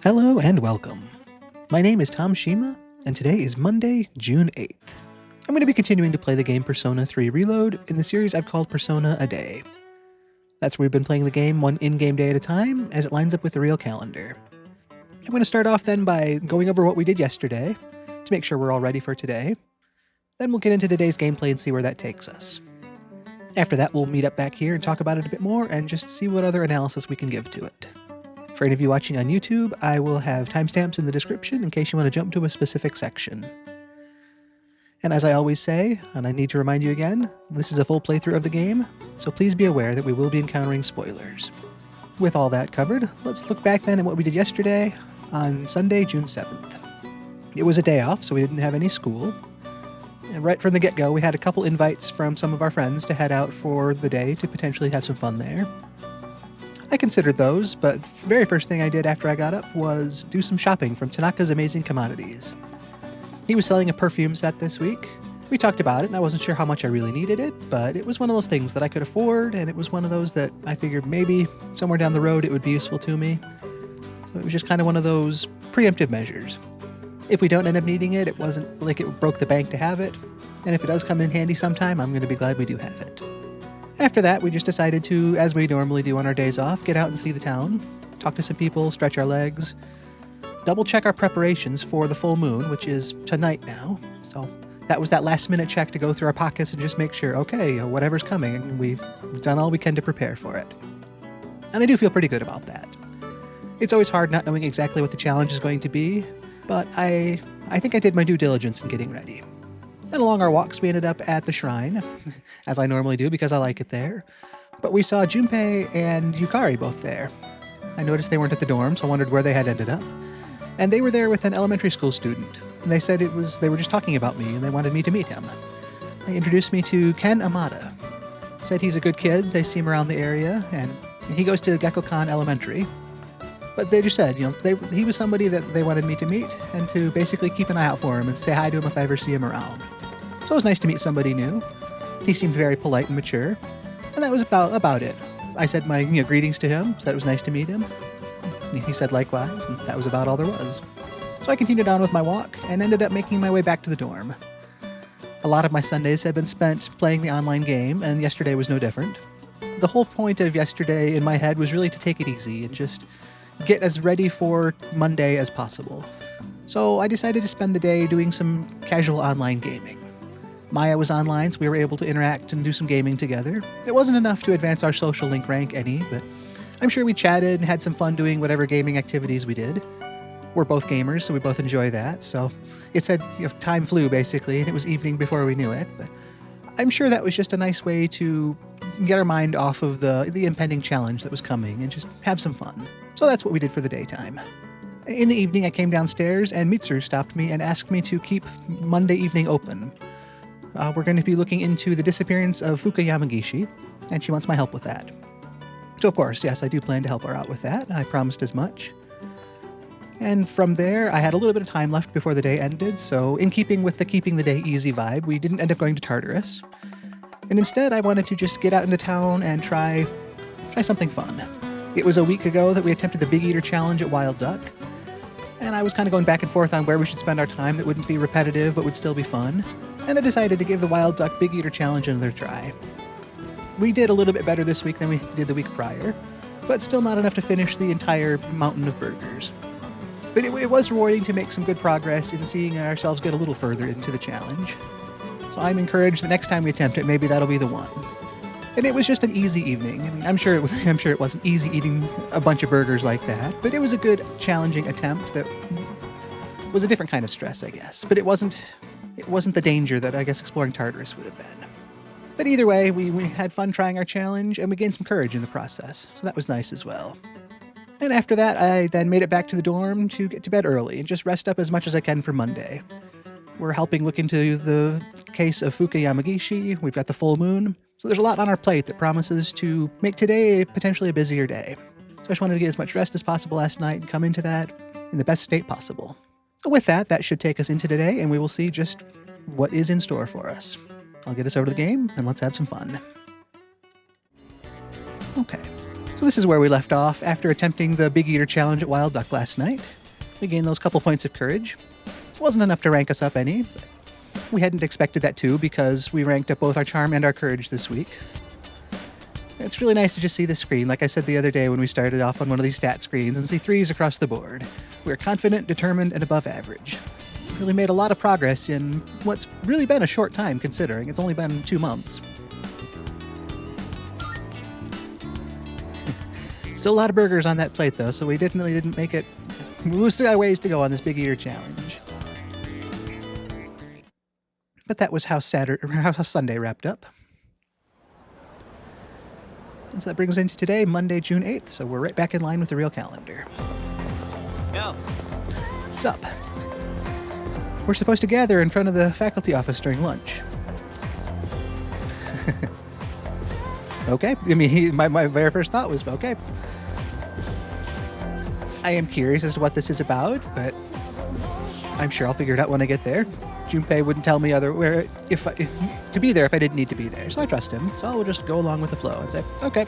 Hello and welcome. My name is Tom Shima, and today is Monday, June 8th. I'm going to be continuing to play the game Persona 3 Reload in the series I've called Persona a Day. That's where we've been playing the game one in-game day at a time, as it lines up with the real calendar. I'm going to start off then by going over what we did yesterday, to make sure we're all ready for today. Then we'll get into today's gameplay and see where that takes us. After that, we'll meet up back here and talk about it a bit more, and just see what other analysis we can give to it. For any of you watching on YouTube, I will have timestamps in the description in case you want to jump to a specific section. And as I always say, and I need to remind you again, this is a full playthrough of the game, so please be aware that we will be encountering spoilers. With all that covered, let's look back then at what we did yesterday on Sunday, June 7th. It was a day off, so we didn't have any school. And right from the get-go, we had a couple invites from some of our friends to head out for the day to potentially have some fun there. I considered those, but the very first thing I did after I got up was do some shopping from Tanaka's amazing Commodities. He was selling a perfume set this week. We talked about it, and I wasn't sure how much I really needed it, but it was one of those things that I could afford, and it was one of those that I figured maybe somewhere down the road it would be useful to me. So it was just kind of one of those preemptive measures. If we don't end up needing it, it wasn't like it broke the bank to have it, and if it does come in handy sometime, I'm going to be glad we do have it. After that, we just decided to, as we normally do on our days off, get out and see the town, talk to some people, stretch our legs, double-check our preparations for the full moon, which is tonight now. So that was that last-minute check to go through our pockets and just make sure, okay, whatever's coming, and we've done all we can to prepare for it. And I do feel pretty good about that. It's always hard not knowing exactly what the challenge is going to be, but I think I did my due diligence in getting ready. And along our walks, we ended up at the shrine, as I normally do because I like it there. But we saw Junpei and Yukari both there. I noticed they weren't at the dorm, so I wondered where they had ended up. And they were there with an elementary school student. And they said they were just talking about me and they wanted me to meet him. They introduced me to Ken Amada. Said he's a good kid, they see him around the area, and he goes to Gekkokan Elementary. But they just said, he was somebody that they wanted me to meet and to basically keep an eye out for him and say hi to him if I ever see him around. So it was nice to meet somebody new. He seemed very polite and mature, and that was about it. I said my greetings to him, said it was nice to meet him. He said likewise, and that was about all there was. So I continued on with my walk and ended up making my way back to the dorm. A lot of my Sundays have been spent playing the online game, and yesterday was no different. The whole point of yesterday in my head was really to take it easy and just get as ready for Monday as possible. So I decided to spend the day doing some casual online gaming. Maya was online, so we were able to interact and do some gaming together. It wasn't enough to advance our social link rank any, but I'm sure we chatted and had some fun doing whatever gaming activities we did. We're both gamers, so we both enjoy that. So it said time flew, basically, and it was evening before we knew it. But I'm sure that was just a nice way to get our mind off of the impending challenge that was coming and just have some fun. So that's what we did for the daytime. In the evening, I came downstairs, and Mitsuru stopped me and asked me to keep Monday evening open. We're going to be looking into the disappearance of Fuka Yamagishi, and she wants my help with that. So of course, yes, I do plan to help her out with that. I promised as much. And from there, I had a little bit of time left before the day ended, so in keeping with the keeping the day easy vibe, we didn't end up going to Tartarus. And instead, I wanted to just get out into town and try something fun. It was a week ago that we attempted the Big Eater Challenge at Wilduck, and I was kind of going back and forth on where we should spend our time that wouldn't be repetitive but would still be fun, and I decided to give the Wilduck Big Eater Challenge another try. We did a little bit better this week than we did the week prior, but still not enough to finish the entire mountain of burgers. But it was rewarding to make some good progress in seeing ourselves get a little further into the challenge. So I'm encouraged the next time we attempt it, maybe that'll be the one. And it was just an easy evening. I mean, I'm sure it wasn't easy eating a bunch of burgers like that, but it was a good, challenging attempt that was a different kind of stress, I guess. But it wasn't the danger that I guess exploring Tartarus would have been. But either way, we had fun trying our challenge, and we gained some courage in the process, so that was nice as well. And after that, I then made it back to the dorm to get to bed early and just rest up as much as I can for Monday. We're helping look into the case of Fuka Yamagishi. We've got the full moon. So there's a lot on our plate that promises to make today potentially a busier day. So I just wanted to get as much rest as possible last night and come into that in the best state possible. So with that should take us into today, and we will see just what is in store for us. I'll get us over to the game, and let's have some fun. Okay, So this is where we left off after attempting the Big Eater challenge at Wilduck last night. We gained those couple points of courage. It wasn't enough to rank us up any, but we hadn't expected that too because we ranked up both our charm and our courage this week. It's really nice to just see the screen, like I said the other day when we started off on one of these stat screens, and see 3s across the board. We're confident, determined, and above average. Really made a lot of progress in what's really been a short time considering. It's only been 2 months. Still a lot of burgers on that plate though, so we definitely didn't make it. We still got ways to go on this Big Eater challenge. But that was how Sunday wrapped up. And so that brings us into today, Monday, June 8th, so we're right back in line with the real calendar. Yeah. Sup? We're supposed to gather in front of the faculty office during lunch. Okay. I mean, my very first thought was, okay. I am curious as to what this is about, but I'm sure I'll figure it out when I get there. Junpei wouldn't tell me to be there if I didn't need to be there, so I trust him. So I'll just go along with the flow and say, okay.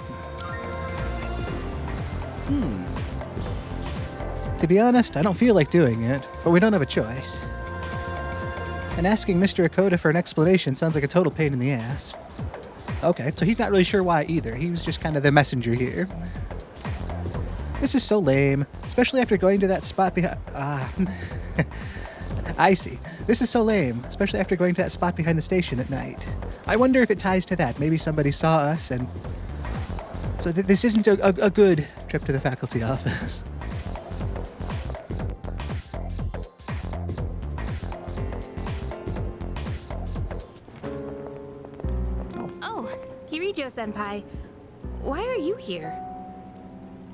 To be honest, I don't feel like doing it, but we don't have a choice. And asking Mr. Akoda for an explanation sounds like a total pain in the ass. Okay, so he's not really sure why either. He was just kind of the messenger here. This is so lame, especially after going to that spot behind... I see. This is so lame, especially after going to that spot behind the station at night. I wonder if it ties to that. Maybe somebody saw us and... So this isn't a good trip to the faculty office. Oh, Kirijo-senpai. Why are you here?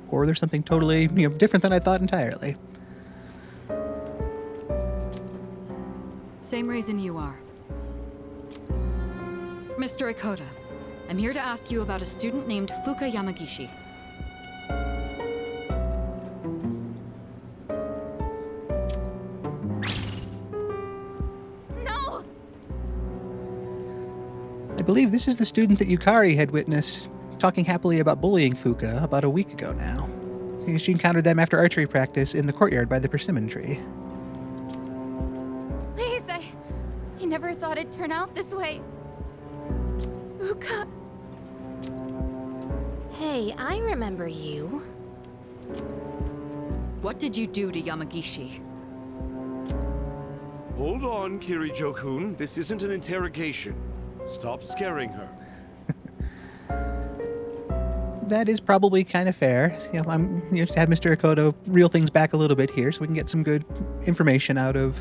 Or there's something totally, different than I thought entirely. Same reason you are. Mr. Akoda, I'm here to ask you about a student named Fuka Yamagishi. No! I believe this is the student that Yukari had witnessed talking happily about bullying Fuka about a week ago now. I think she encountered them after archery practice in the courtyard by the persimmon tree. Please, I never thought it'd turn out this way. Fuka. Hey, I remember you. What did you do to Yamagishi? Hold on, Kirijo-kun. This isn't an interrogation. Stop scaring her. That is probably kind of fair. I'm to have Mr. Akoda reel things back a little bit here so we can get some good information out of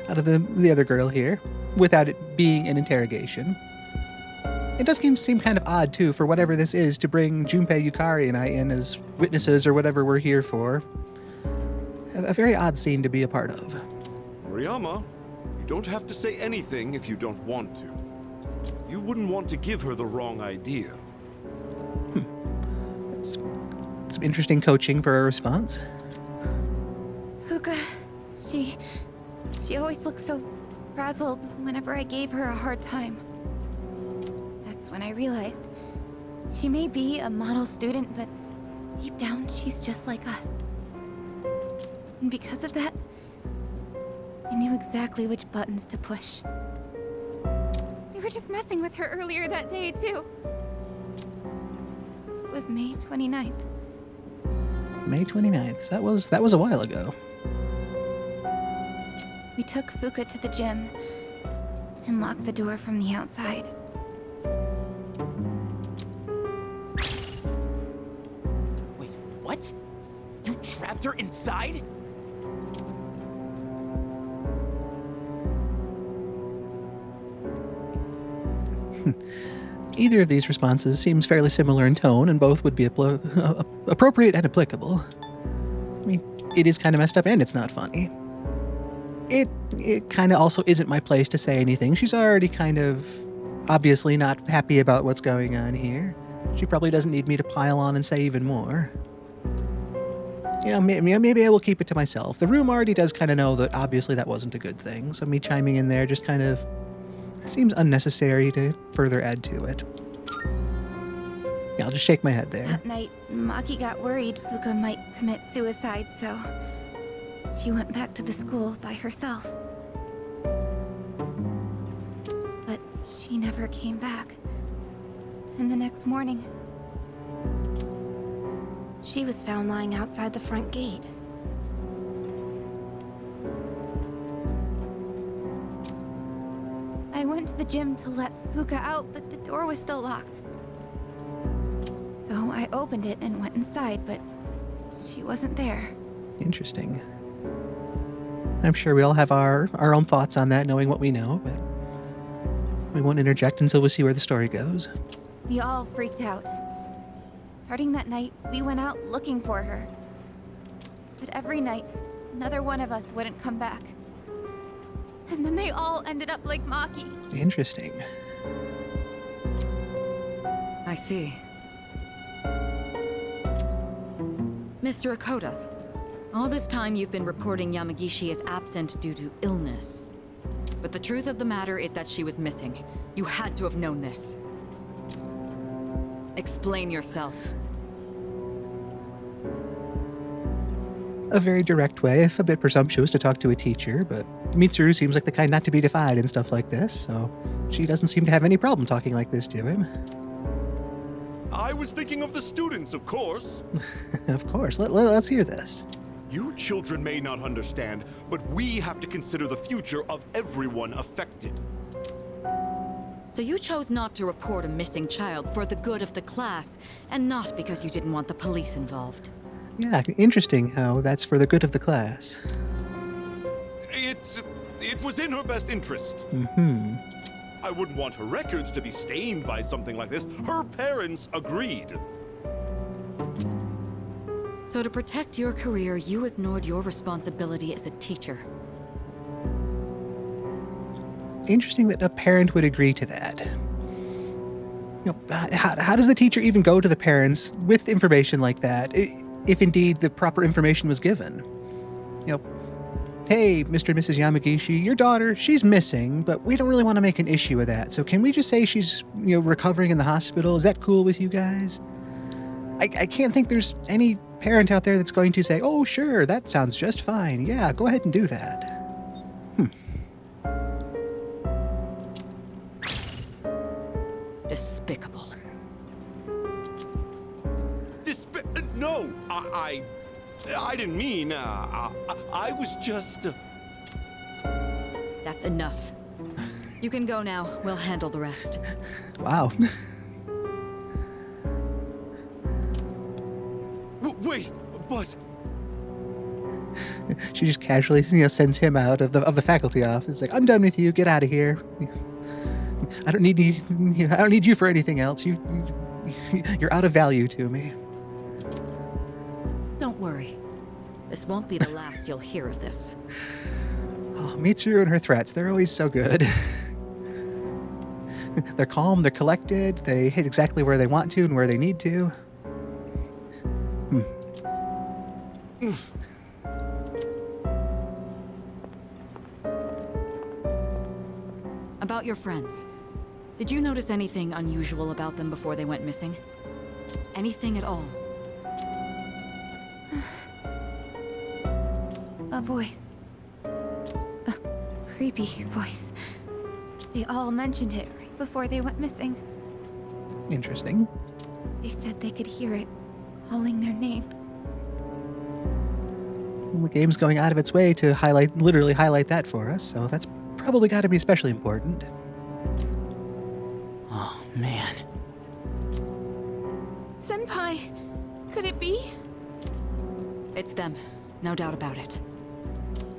the other girl here without it being an interrogation. It does seem kind of odd too for whatever this is to bring Junpei, Yukari, and I in as witnesses or whatever we're here for. A very odd scene to be a part of. Moriyama, you don't have to say anything if you don't want to. You wouldn't want to give her the wrong idea. That's some interesting coaching for a response. Fuka, she always looks so frazzled whenever I gave her a hard time. That's when I realized she may be a model student, but deep down she's just like us. And because of that, I knew exactly which buttons to push. We were just messing with her earlier that day, too. It was May 29th. May 29th. That was a while ago. We took Fuka to the gym and locked the door from the outside. Wait, what? You trapped her inside? Either of these responses seems fairly similar in tone, and both would be appropriate and applicable. I mean, it is kind of messed up and it's not funny. It kind of also isn't my place to say anything. She's already kind of obviously not happy about what's going on here. She probably doesn't need me to pile on and say even more. Maybe I will keep it to myself. The room already does kind of know that obviously that wasn't a good thing, so me chiming in there just kind of seems unnecessary to further add to it. Yeah, I'll just shake my head there. That night, Maki got worried Fuka might commit suicide, so she went back to the school by herself. But she never came back. And the next morning, she was found lying outside the front gate. I went to the gym to let Fuka out, but the door was still locked. So I opened it and went inside, but she wasn't there. Interesting. I'm sure we all have our own thoughts on that, knowing what we know, but we won't interject until we see where the story goes. We all freaked out. Starting that night, we went out looking for her. But every night, another one of us wouldn't come back. And then they all ended up like Maki. Interesting. I see. Mr. Akoda, all this time you've been reporting Yamagishi as absent due to illness. But the truth of the matter is that she was missing. You had to have known this. Explain yourself. A very direct way, if a bit presumptuous to talk to a teacher, but Mitsuru seems like the kind not to be defied in stuff like this, so she doesn't seem to have any problem talking like this to him. I was thinking of the students, of course. Of course. Let's hear this. You children may not understand, but we have to consider the future of everyone affected. So you chose not to report a missing child for the good of the class, and not because you didn't want the police involved. Yeah, interesting how that's for the good of the class. It was in her best interest. Mm-hmm. I wouldn't want her records to be stained by something like this. Her parents agreed. So to protect your career, you ignored your responsibility as a teacher. Interesting that a parent would agree to that. You know, how does the teacher even go to the parents with information like that, if indeed the proper information was given? You know, hey, Mr. and Mrs. Yamagishi, your daughter, she's missing, but we don't really want to make an issue of that. So can we just say she's, recovering in the hospital? Is that cool with you guys? I can't think there's any parent out there that's going to say, oh, sure, that sounds just fine. Yeah, go ahead and do that. Despicable. No, I didn't mean, I was just... That's enough. You can go now. We'll handle the rest. Wow. Wait, but... She just casually, sends him out of the faculty office. Like, I'm done with you. Get out of here. I don't need you. I don't need you for anything else. You're out of value to me. Don't worry. This won't be the last you'll hear of this. Oh, Mitsuru and her threats—they're always so good. They're calm. They're collected. They hit exactly where they want to and where they need to. About your friends. Did you notice anything unusual about them before they went missing? Anything at all? A voice. A creepy voice. They all mentioned it right before they went missing. Interesting. They said they could hear it, calling their name. The game's going out of its way to literally highlight that for us, so that's probably got to be especially important. Oh, man. Senpai, could it be? It's them. No doubt about it.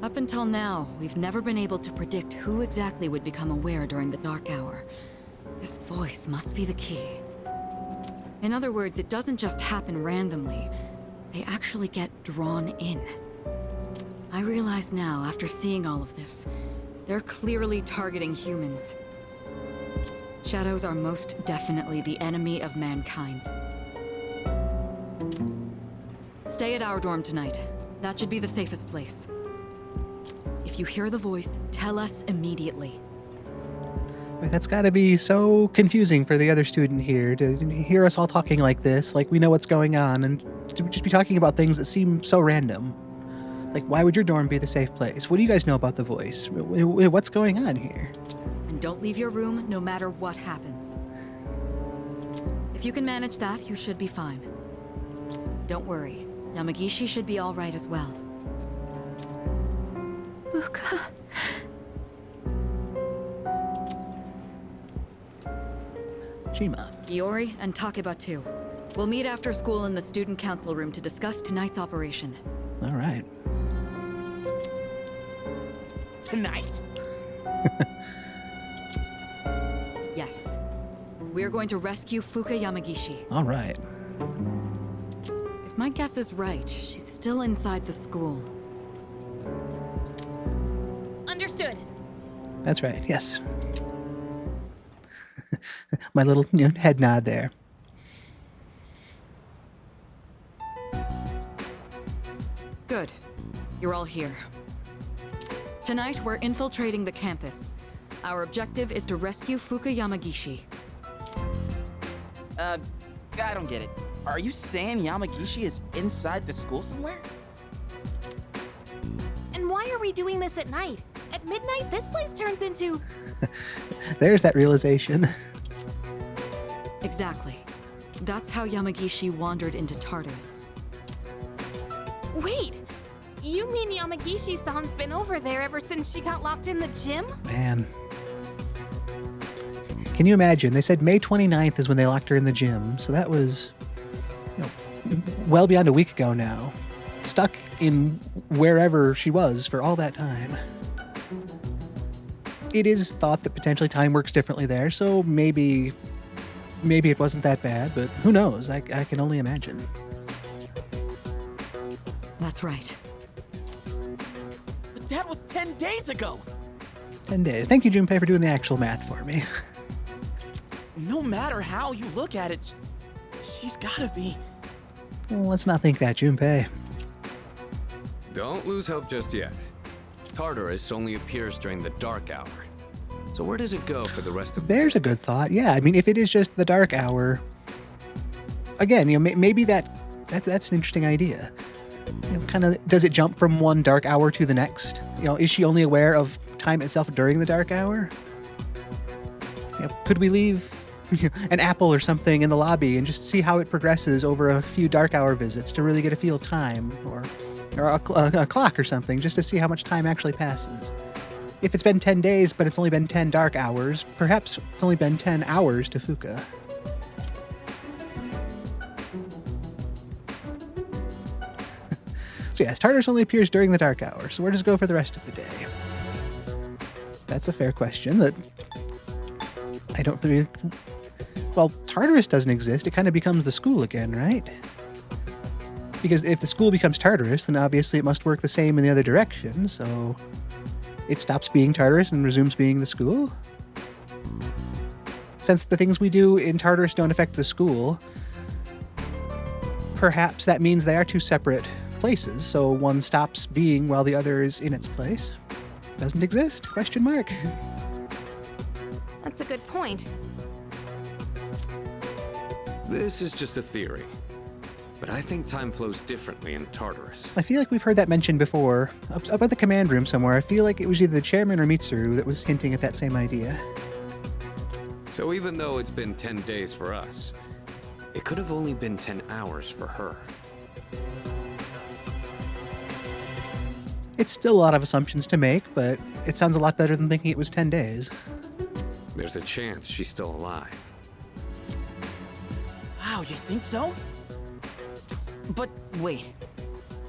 Up until now, we've never been able to predict who exactly would become aware during the dark hour. This voice must be the key. In other words, it doesn't just happen randomly. They actually get drawn in. I realize now, after seeing all of this, they're clearly targeting humans. Shadows are most definitely the enemy of mankind. Stay at our dorm tonight. That should be the safest place. If you hear the voice, tell us immediately. That's got to be so confusing for the other student here to hear us all talking like this, like we know what's going on, and to just be talking about things that seem so random. Like, why would your dorm be the safe place? What do you guys know about the voice? What's going on here? And don't leave your room no matter what happens. If you can manage that, you should be fine. Don't worry. Yamagishi should be all right as well. Fuka. Shima. Iori and Takeba too. We'll meet after school in the student council room to discuss tonight's operation. All right. Tonight? Yes. We are going to rescue Fuka Yamagishi. All right. If my guess is right, she's still inside the school. Understood. That's right. Yes. My little head nod there. Good. You're all here. Tonight, we're infiltrating the campus. Our objective is to rescue Fuka Yamagishi. I don't get it. Are you saying Yamagishi is inside the school somewhere? And why are we doing this at night? At midnight, this place turns into... There's that realization. Exactly. That's how Yamagishi wandered into Tartarus. Wait! You mean Yamagishi-san's been over there ever since she got locked in the gym? Man. Can you imagine? They said May 29th is when they locked her in the gym, so that was, well beyond a week ago now. Stuck in wherever she was for all that time. It is thought that potentially time works differently there, so maybe it wasn't that bad, but who knows? I can only imagine. That's right. But that was 10 days ago! 10 days. Thank you, Junpei, for doing the actual math for me. No matter how you look at it, she's gotta be... Well, let's not think that, Junpei. Don't lose hope just yet. Tartarus only appears during the dark hour. So where does it go for the rest of the There's a good thought. Yeah, I mean, if it is just the dark hour, again, maybe that's an interesting idea. Kind of, does it jump from one dark hour to the next? Is she only aware of time itself during the dark hour? Could we leave an apple or something in the lobby and just see how it progresses over a few dark hour visits to really get a feel of time, or a clock or something, just to see how much time actually passes? If it's been 10 days, but it's only been 10 dark hours, perhaps it's only been 10 hours to Fuka. So yes, Tartarus only appears during the dark hour, so where does it go for the rest of the day? That's a fair question that I don't really... Well, Tartarus doesn't exist, it kind of becomes the school again, right? Because if the school becomes Tartarus, then obviously it must work the same in the other direction, so it stops being Tartarus and resumes being the school? Since the things we do in Tartarus don't affect the school, perhaps that means they are two separate places, so one stops being while the other is in its place. Doesn't exist? Question mark. That's a good point. This is just a theory. But I think time flows differently in Tartarus. I feel like we've heard that mentioned before. Up at the command room somewhere. I feel like it was either the chairman or Mitsuru that was hinting at that same idea. So even though it's been 10 days for us, it could have only been 10 hours for her. It's still a lot of assumptions to make, but it sounds a lot better than thinking it was 10 days. There's a chance she's still alive. Wow, you think so? But wait,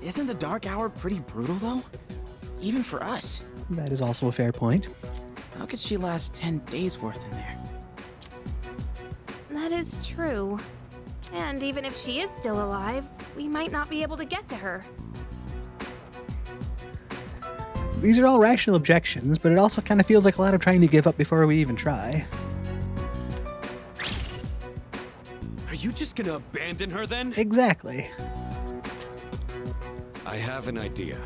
isn't the dark hour pretty brutal though? Even for us. That is also a fair point. How could she last 10 days worth in there? That is true. And even if she is still alive, we might not be able to get to her. These are all rational objections, but it also kind of feels like a lot of trying to give up before we even try. Are you just gonna abandon her then? Exactly. I have an idea.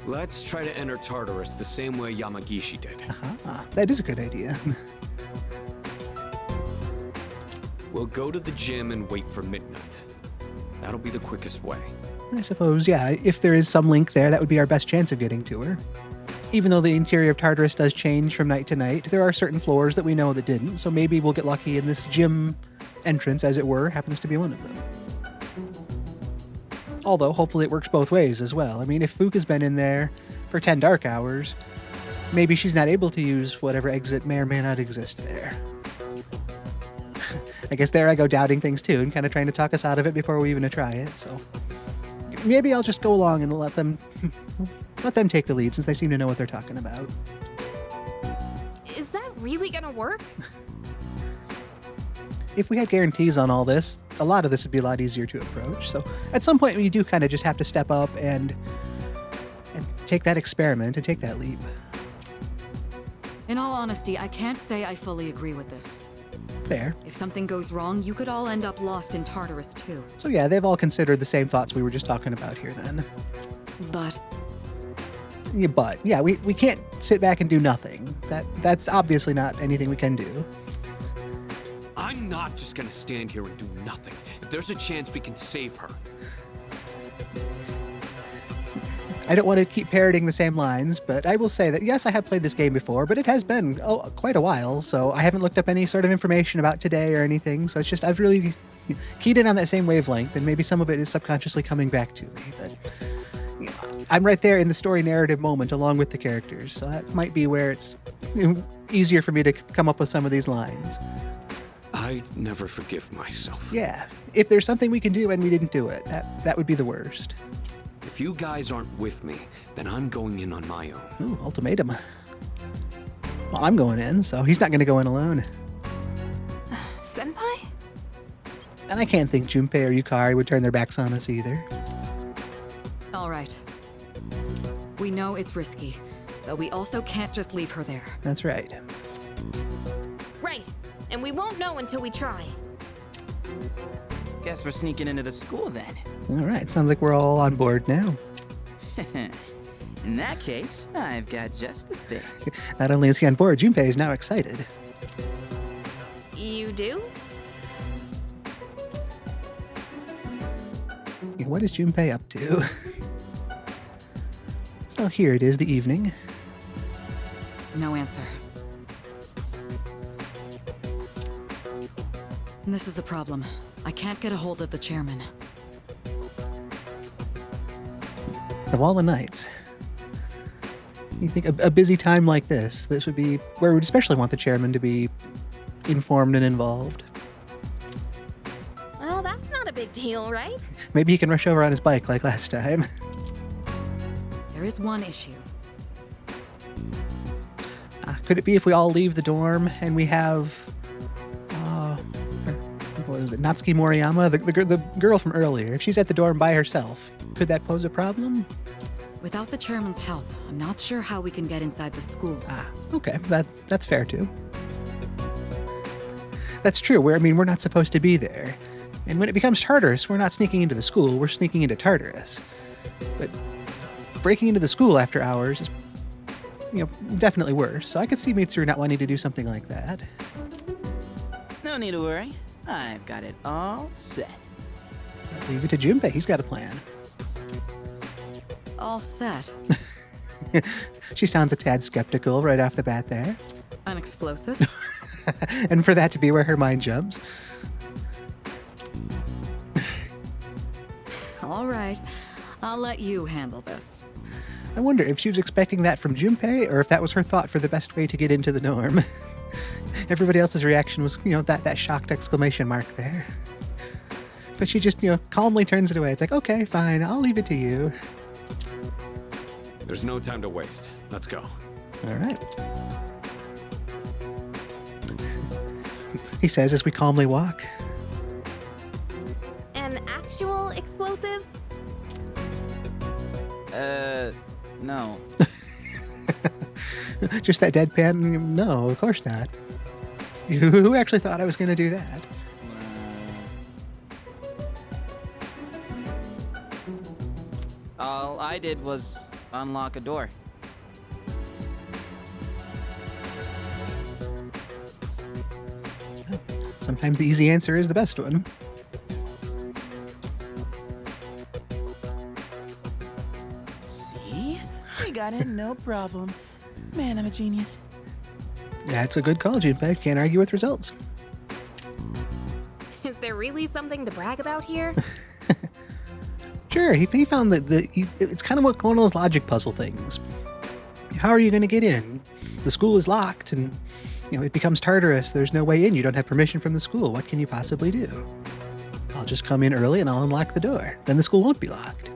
Let's try to enter Tartarus the same way Yamagishi did. That is a good idea. We'll go to the gym and wait for midnight. That'll be the quickest way. I suppose, yeah, if there is some link there, that would be our best chance of getting to her. Even though the interior of Tartarus does change from night to night, there are certain floors that we know that didn't, so maybe we'll get lucky and this gym entrance, as it were, happens to be one of them. Although, hopefully it works both ways as well. I mean, if Fuka's been in there for 10 dark hours, maybe she's not able to use whatever exit may or may not exist there. I guess there I go doubting things too and kind of trying to talk us out of it before we even try it, so... Maybe I'll just go along and let them take the lead since they seem to know what they're talking about. Is that really gonna work? If we had guarantees on all this, a lot of this would be a lot easier to approach. So at some point, you do kind of just have to step up and take that experiment and take that leap. In all honesty, I can't say I fully agree with this. Fair. If something goes wrong, you could all end up lost in Tartarus too. So yeah, they've all considered the same thoughts we were just talking about here then. But Yeah, we can't sit back and do nothing. That's obviously not anything we can do. I'm not just gonna stand here and do nothing. If there's a chance we can save her. I don't want to keep parroting the same lines, but I will say that yes, I have played this game before, but it has been quite a while, so I haven't looked up any sort of information about today or anything, so it's just I've really keyed in on that same wavelength, and maybe some of it is subconsciously coming back to me, but I'm right there in the story narrative moment along with the characters, so that might be where it's easier for me to come up with some of these lines. I'd never forgive myself. Yeah, if there's something we can do and we didn't do it, that would be the worst. If you guys aren't with me, then I'm going in on my own. Ooh, ultimatum. Well, I'm going in, so he's not going to go in alone. Senpai? And I can't think Junpei or Yukari would turn their backs on us either. all right. We know it's risky, but we also can't just leave her there. That's right. Right. And we won't know until we try. Guess we're sneaking into the school then. All right, sounds like we're all on board now. In that case, I've got just the thing. Not only is he on board, Junpei is now excited. You do? What is Junpei up to? So here it is, the evening. No answer. This is a problem. I can't get a hold of the chairman. Of all the nights, you think a busy time like this would be where we'd especially want the chairman to be informed and involved. Well, that's not a big deal, right? Maybe he can rush over on his bike like last time. There is one issue. Could it be if we all leave the dorm and we have, what was it, Natsuki Moriyama, the girl from earlier? If she's at the dorm by herself, could that pose a problem? Without the chairman's help, I'm not sure how we can get inside the school. Okay, that's fair too. That's true. We're not supposed to be there. And when it becomes Tartarus, we're not sneaking into the school, we're sneaking into Tartarus. But breaking into the school after hours is, definitely worse. So I could see Mitsuru not wanting to do something like that. No need to worry. I've got it all set. Leave it to Junpei. He's got a plan. All set. She sounds a tad skeptical right off the bat there. An explosive? And for that to be where her mind jumps. All right. I'll let you handle this. I wonder if she was expecting that from Junpei or if that was her thought for the best way to get into the norm. Everybody else's reaction was, that shocked exclamation mark there. But she just, calmly turns it away. It's like, okay, fine, I'll leave it to you. There's no time to waste. Let's go. All right. He says as we calmly walk. An actual explosive? No. Just that deadpan? No, of course not. Who actually thought I was going to do that? All I did was unlock a door. Sometimes the easy answer is the best one. See? We got it, no problem. Man, I'm a genius. That's a good call, Junpei. Can't argue with results. Is there really something to brag about here? Sure, he found that it's kind of one of those logic puzzle things. How are you going to get in? The school is locked, and it becomes Tartarus. There's no way in. You don't have permission from the school. What can you possibly do? I'll just come in early and I'll unlock the door. Then the school won't be locked.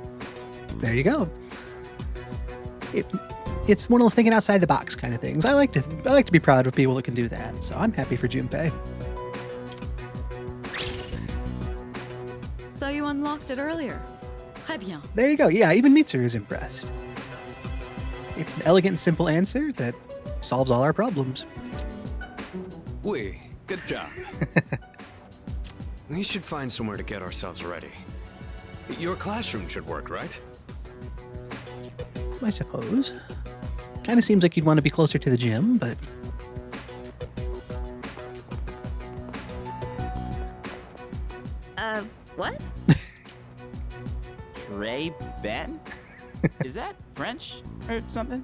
There you go. It's one of those thinking outside the box kind of things. I like to be proud of people that can do that. So I'm happy for Junpei. So you unlocked it earlier. Très bien. There you go. Yeah, even Mitsuru is impressed. It's an elegant and simple answer that solves all our problems. Oui, good job. We should find somewhere to get ourselves ready. Your classroom should work, right? I suppose. Kind of seems like you'd want to be closer to the gym, but... What? Ray Ben? Is that French or something?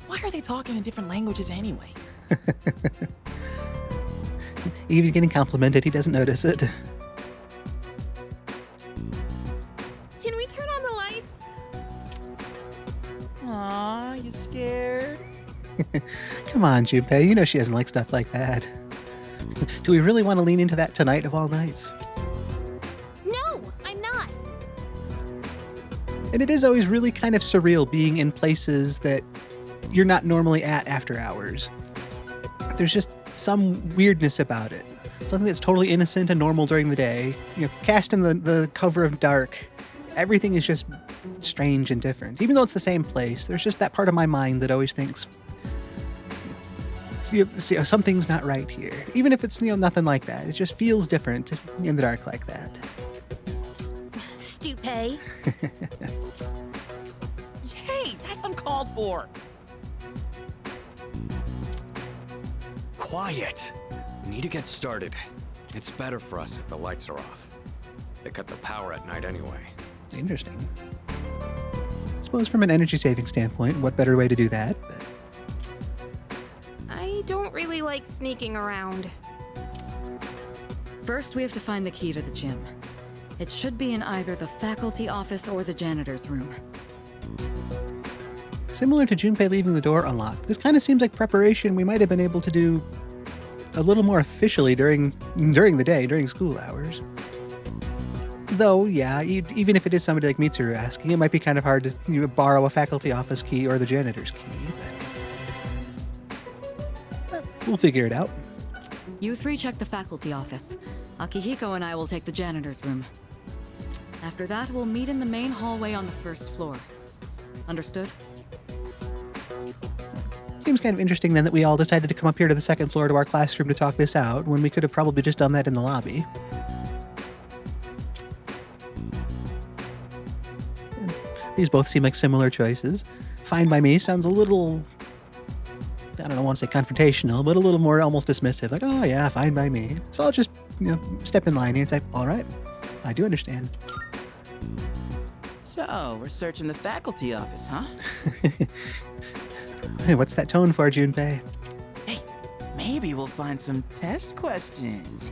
Why are they talking in different languages anyway? Even getting complimented, he doesn't notice it. Can we turn on the lights? Aw, you scared? Come on, Junpei. You know she doesn't like stuff like that. Do we really want to lean into that tonight of all nights? No, I'm not. And it is always really kind of surreal being in places that you're not normally at after hours. There's just some weirdness about it. Something that's totally innocent and normal during the day. Cast in the cover of dark, everything is just strange and different. Even though it's the same place, there's just that part of my mind that always thinks, something's not right here. Even if it's nothing like that, it just feels different in the dark like that. Stupid. Hey, that's uncalled for. Quiet! We need to get started. It's better for us if the lights are off. They cut the power at night anyway. Interesting. I suppose from an energy saving standpoint, what better way to do that? But... I don't really like sneaking around. First, we have to find the key to the gym. It should be in either the faculty office or the janitor's room. Similar to Junpei leaving the door unlocked, this kind of seems like preparation we might have been able to do a little more officially during the day, during school hours. Though, yeah, even if it is somebody like Mitsuru asking, it might be kind of hard to borrow a faculty office key or the janitor's key. But we'll figure it out. You three check the faculty office. Akihiko and I will take the janitor's room. After that, we'll meet in the main hallway on the first floor. Understood? Seems kind of interesting then that we all decided to come up here to the second floor to our classroom to talk this out, when we could have probably just done that in the lobby. These both seem like similar choices. Fine by me sounds a little, I don't want to say confrontational, but a little more almost dismissive. Like, oh yeah, fine by me. So I'll just, step in line here and say, all right, I do understand. So, we're searching the faculty office, huh? Hey, what's that tone for, Junpei? Hey, maybe we'll find some test questions.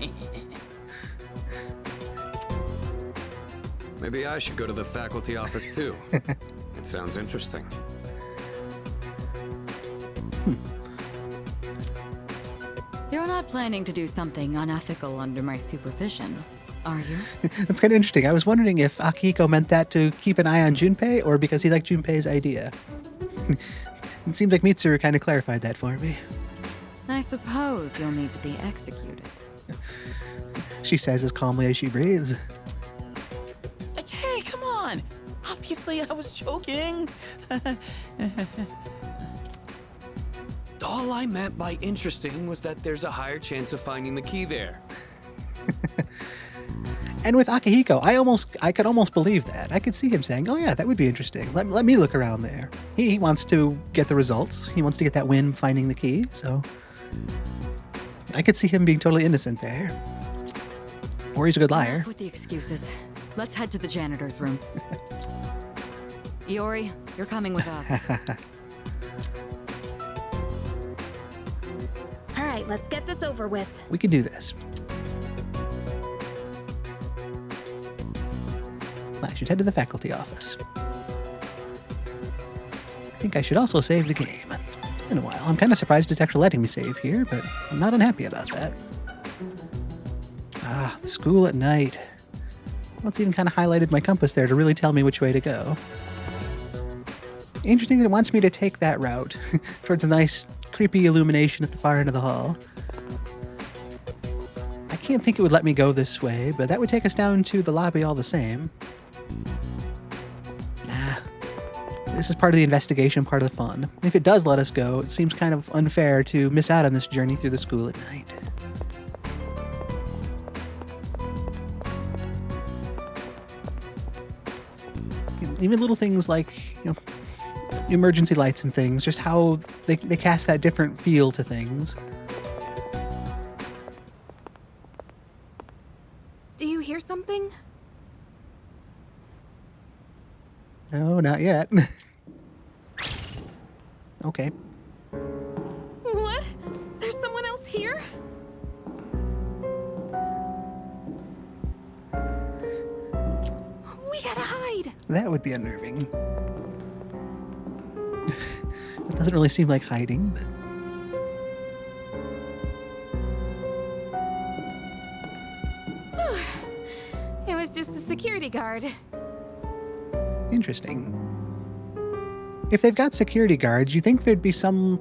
Maybe I should go to the faculty office too. It sounds interesting. You're not planning to do something unethical under my supervision, are you? That's kind of interesting. I was wondering if Akihiko meant that to keep an eye on Junpei or because he liked Junpei's idea. It seems like Mitsuru kind of clarified that for me. I suppose you'll need to be executed. She says as calmly as she breathes. Hey, come on! Obviously, I was joking. All I meant by interesting was that there's a higher chance of finding the key there. And with Akihiko, I could almost believe that. I could see him saying, oh yeah, that would be interesting. Let me look around there. He wants to get the results. He wants to get that win finding the key, so I could see him being totally innocent there. Or he's a good liar. Enough with the excuses. Let's head to the janitor's room. Iori, you're coming with us. All right, let's get this over with. We can do this. I should head to the faculty office. I think I should also save the game. It's been a while. I'm kind of surprised it's actually letting me save here, but I'm not unhappy about that. Ah, the school at night. Well, it's even kind of highlighted my compass there to really tell me which way to go. Interesting that it wants me to take that route towards a nice, creepy illumination at the far end of the hall. I can't think it would let me go this way, but that would take us down to the lobby all the same. Nah. This is part of the investigation, part of the fun. If it does let us go, it seems kind of unfair to miss out on this journey through the school at night. Even little things like, emergency lights and things, just how they cast that different feel to things. Do you hear something? No, not yet. Okay. What? There's someone else here? We gotta hide. That would be unnerving. It doesn't really seem like hiding, but... It was just a security guard. Interesting. If they've got security guards, you think there'd be some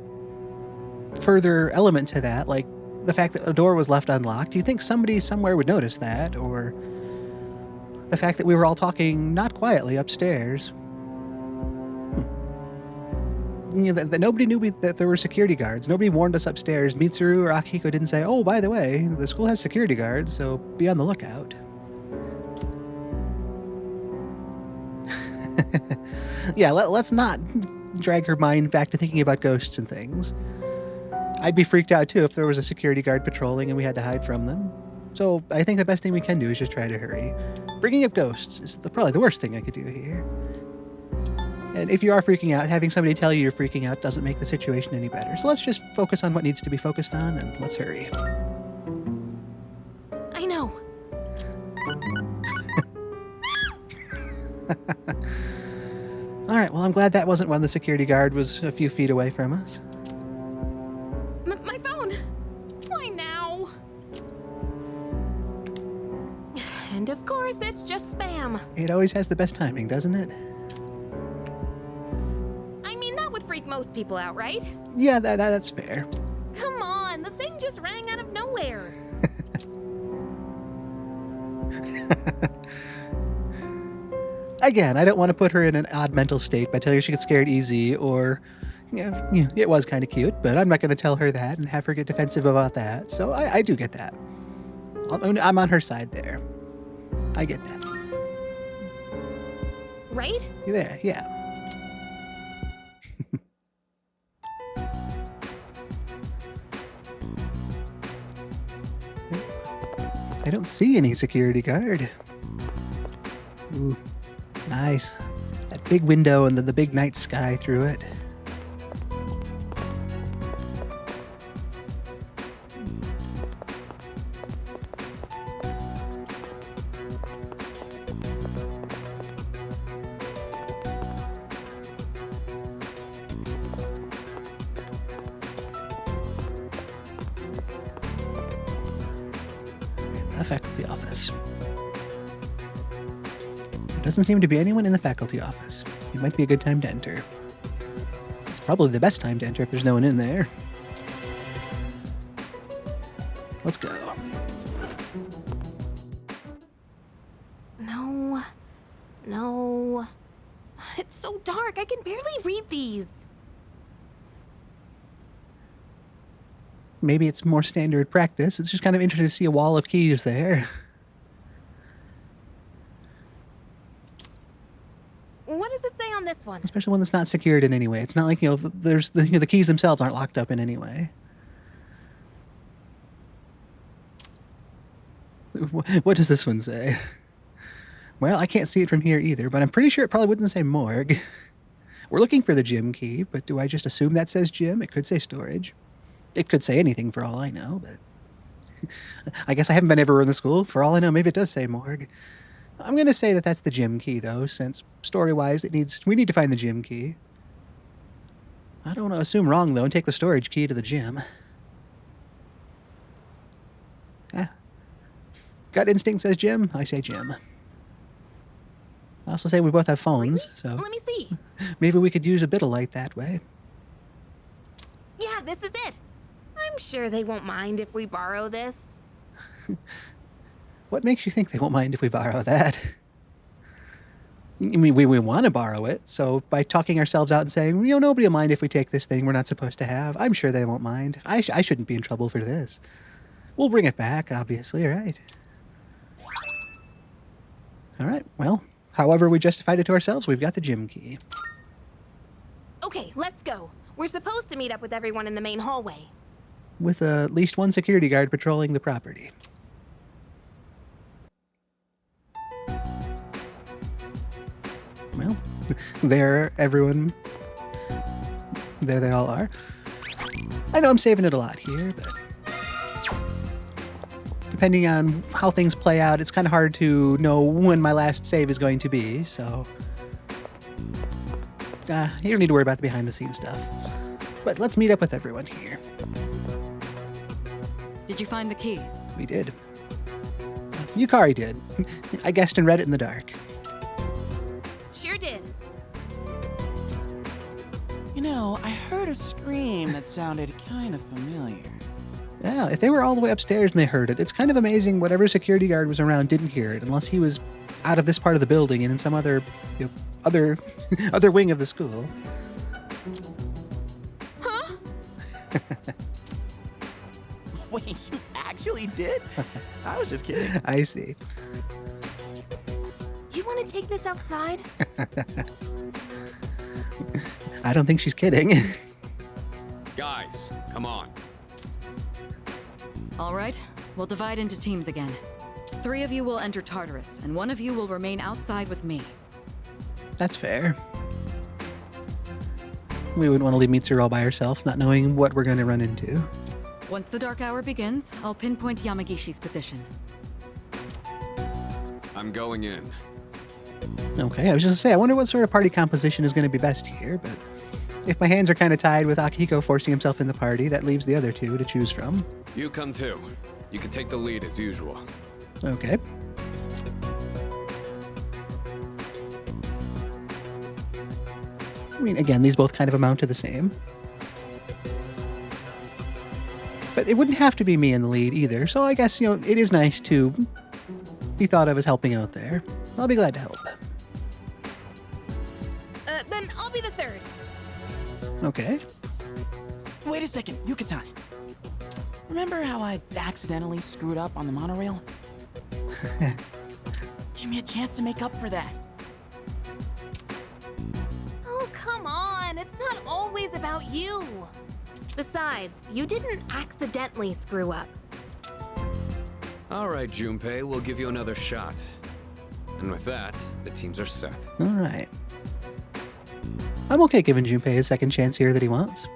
further element to that, like the fact that a door was left unlocked. Do you think somebody somewhere would notice that, or the fact that we were all talking not quietly upstairs? That nobody knew that there were security guards. Nobody warned us upstairs. Mitsuru or Akihiko didn't say, "Oh, by the way, the school has security guards, so be on the lookout." Yeah, let's not drag her mind back to thinking about ghosts and things. I'd be freaked out too if there was a security guard patrolling and we had to hide from them. So I think the best thing we can do is just try to hurry. Bringing up ghosts is probably the worst thing I could do here. And if you are freaking out, having somebody tell you you're freaking out doesn't make the situation any better. So let's just focus on what needs to be focused on, and let's hurry. I know. All right, well, I'm glad that wasn't when the security guard was a few feet away from us. My phone. Why now? And of course, it's just spam. It always has the best timing, doesn't it? I mean, that would freak most people out, right? Yeah, that's fair. Come on, the thing just rang out of nowhere. Again, I don't want to put her in an odd mental state by telling her she gets scared easy, or, it was kind of cute, but I'm not going to tell her that and have her get defensive about that. So I do get that. I'm on her side there. I get that. Right? You there? Yeah. I don't see any security guard. Ooh, nice. That big window and then the big night sky through it. The faculty office. There doesn't seem to be anyone in the faculty office. It might be a good time to enter. It's probably the best time to enter if there's no one in there. Let's go. No. It's so dark, I can barely read these. Maybe it's more standard practice. It's just kind of interesting to see a wall of keys there. What does it say on this one? Especially one that's not secured in any way. It's not like, there's the keys themselves aren't locked up in any way. What does this one say? Well, I can't see it from here either, but I'm pretty sure it probably wouldn't say morgue. We're looking for the gym key, but do I just assume that says gym? It could say storage. It could say anything for all I know, but I guess I haven't been everywhere in the school. For all I know, maybe it does say morgue. I'm going to say that that's the gym key, though, since story-wise we need to find the gym key. I don't want to assume wrong, though, and take the storage key to the gym. Gut instinct says gym. I say gym. I also say we both have phones, so Let me see. maybe we could use a bit of light that way. Yeah, this is it. I'm sure they won't mind if we borrow this. What makes you think they won't mind if we borrow that? I mean, we want to borrow it, so by talking ourselves out and saying, nobody will mind if we take this thing we're not supposed to have, I'm sure they won't mind. I shouldn't be in trouble for this. We'll bring it back, obviously, right? All right, well, however we justified it to ourselves, we've got the gym key. Okay, let's go. We're supposed to meet up with everyone in the main hallway. With at least one security guard patrolling the property. Well, there they all are. I know I'm saving it a lot here, but depending on how things play out, it's kind of hard to know when my last save is going to be, so you don't need to worry about the behind-the-scenes stuff. But let's meet up with everyone here. Did you find the key? We did. Yukari did. I guessed and read it in the dark. Sure did. I heard a scream that sounded kind of familiar. Yeah, if they were all the way upstairs and they heard it, it's kind of amazing whatever security guard was around didn't hear it, unless he was out of this part of the building and in some other other wing of the school. Huh? Wait, you actually did? I was just kidding. I see. You want to take this outside? I don't think she's kidding. Guys, come on. All right, we'll divide into teams again. 3 of you will enter Tartarus, and 1 of you will remain outside with me. That's fair. We wouldn't want to leave Mitsuru all by herself, not knowing what we're going to run into. Once the dark hour begins, I'll pinpoint Yamagishi's position. I'm going in. Okay, I was just going to say, I wonder what sort of party composition is going to be best here, but if my hands are kind of tied with Akihiko forcing himself in the party, that leaves the other 2 to choose from. You come too. You can take the lead as usual. Okay. I mean, again, these both kind of amount to the same. But it wouldn't have to be me in the lead either, so I guess, it is nice to be thought of as helping out there. I'll be glad to help. Then I'll be the 3rd. Okay. Wait a second, Yucatan. Remember how I accidentally screwed up on the monorail? Give me a chance to make up for that. Oh, come on. It's not always about you. Besides, you didn't accidentally screw up. All right, Junpei, we'll give you another shot. And with that, the teams are set. All right. I'm okay giving Junpei a second chance here that he wants.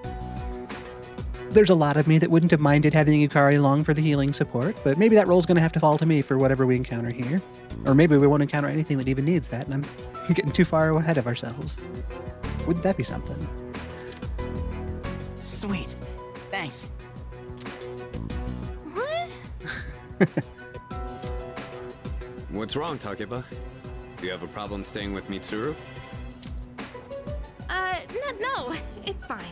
There's a lot of me that wouldn't have minded having Yukari along for the healing support, but maybe that role's going to have to fall to me for whatever we encounter here. Or maybe we won't encounter anything that even needs that, and I'm getting too far ahead of ourselves. Wouldn't that be something? Sweet. Thanks. What? What's wrong, Takeba? Do you have a problem staying with Mitsuru? No, it's fine.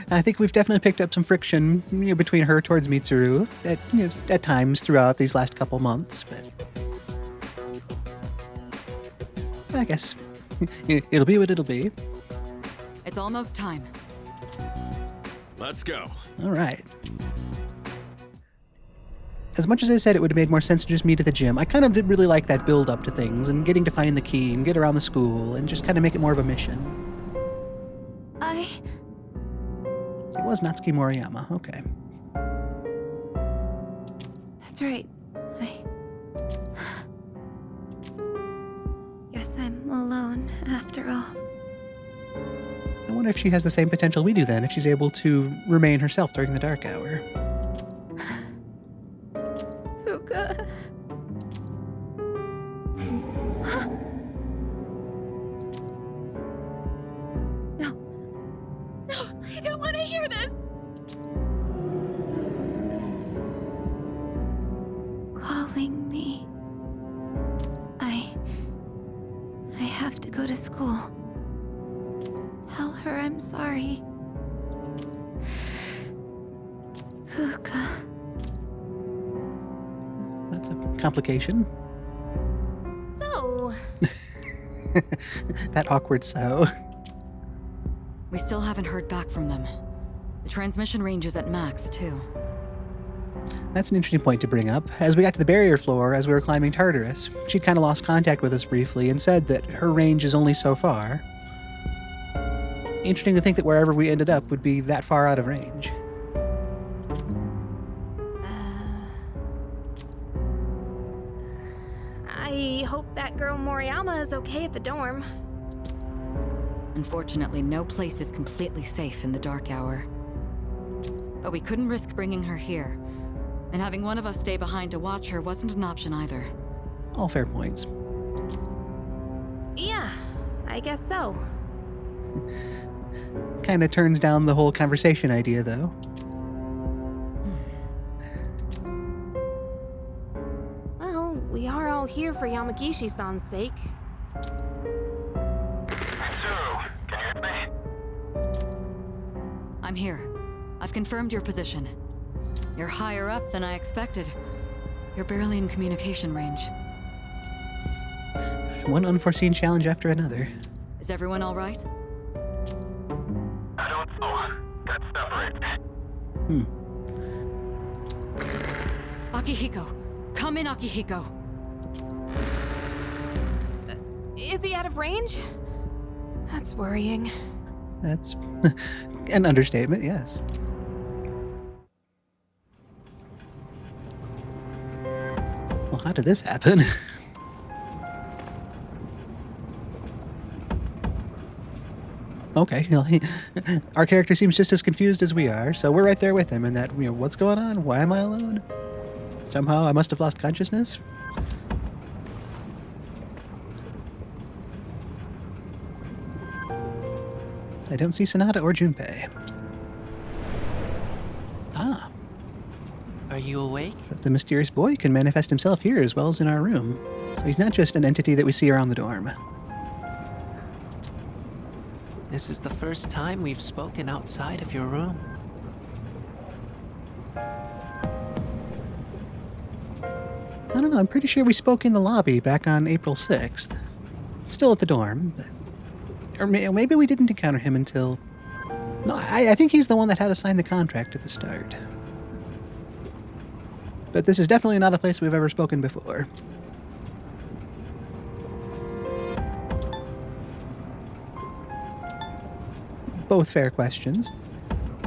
I think we've definitely picked up some friction between her towards Mitsuru at times throughout these last couple months, but I guess it'll be what it'll be. It's almost time. Let's go. All right. As much as I said it would have made more sense to just meet at the gym, I kind of did really like that build up to things and getting to find the key and get around the school and just kind of make it more of a mission. It was Natsuki Moriyama, okay. That's right. Guess I'm alone after all. I wonder if she has the same potential we do then, if she's able to remain herself during the dark hour. Fuka. No. No, I don't want to hear this. Calling me. I have to go to school. Tell her I'm sorry. Fuka. That's a complication. So, That awkward so. We still haven't heard back from them. The transmission range is at max, too. That's an interesting point to bring up. As we got to the barrier floor, as we were climbing Tartarus, she'd kind of lost contact with us briefly and said that her range is only so far. Interesting to think that wherever we ended up would be that far out of range. I hope that girl Moriyama is okay at the dorm. Unfortunately, no place is completely safe in the dark hour. But we couldn't risk bringing her here. And having one of us stay behind to watch her wasn't an option either. All fair points. Yeah, I guess so. Kind of turns down the whole conversation idea, though. Well, we are all here for Yamagishi-san's sake. Mitsuru, can you hear me? I'm here. I've confirmed your position. You're higher up than I expected. You're barely in communication range. One unforeseen challenge after another. Is everyone all right? I don't know. Got separated. Akihiko! Come in, Akihiko! Is he out of range? That's worrying. That's an understatement, yes. Well, how did this happen? Okay, well, our character seems just as confused as we are, so we're right there with him in that, what's going on? Why am I alone? Somehow I must have lost consciousness? I don't see Sonata or Junpei. Ah. Are you awake? But the mysterious boy can manifest himself here as well as in our room. So he's not just an entity that we see around the dorm. This is the first time we've spoken outside of your room. I don't know, I'm pretty sure we spoke in the lobby back on April 6th. Still at the dorm, but... Or maybe we didn't encounter him until... No, I think he's the one that had to sign the contract at the start. But this is definitely not a place we've ever spoken before. Both fair questions.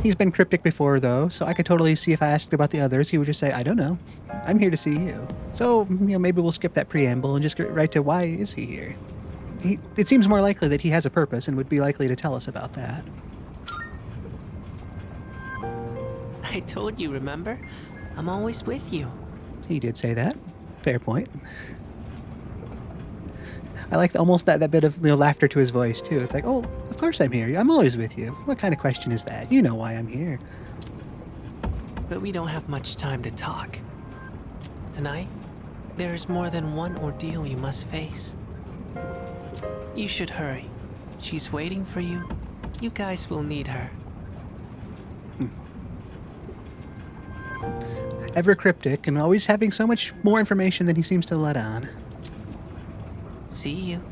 He's been cryptic before, though, so I could totally see if I asked about the others, he would just say, I don't know. I'm here to see you. So, maybe we'll skip that preamble and just get right to why is he here. It seems more likely that he has a purpose and would be likely to tell us about that. I told you, remember? I'm always with you. He did say that. Fair point. I like almost that bit of laughter to his voice, too. It's like, oh, of course I'm here. I'm always with you. What kind of question is that? You know why I'm here. But we don't have much time to talk. Tonight, there is more than one ordeal you must face. You should hurry. She's waiting for you. You guys will need her. Ever cryptic and always having so much more information than he seems to let on. See you.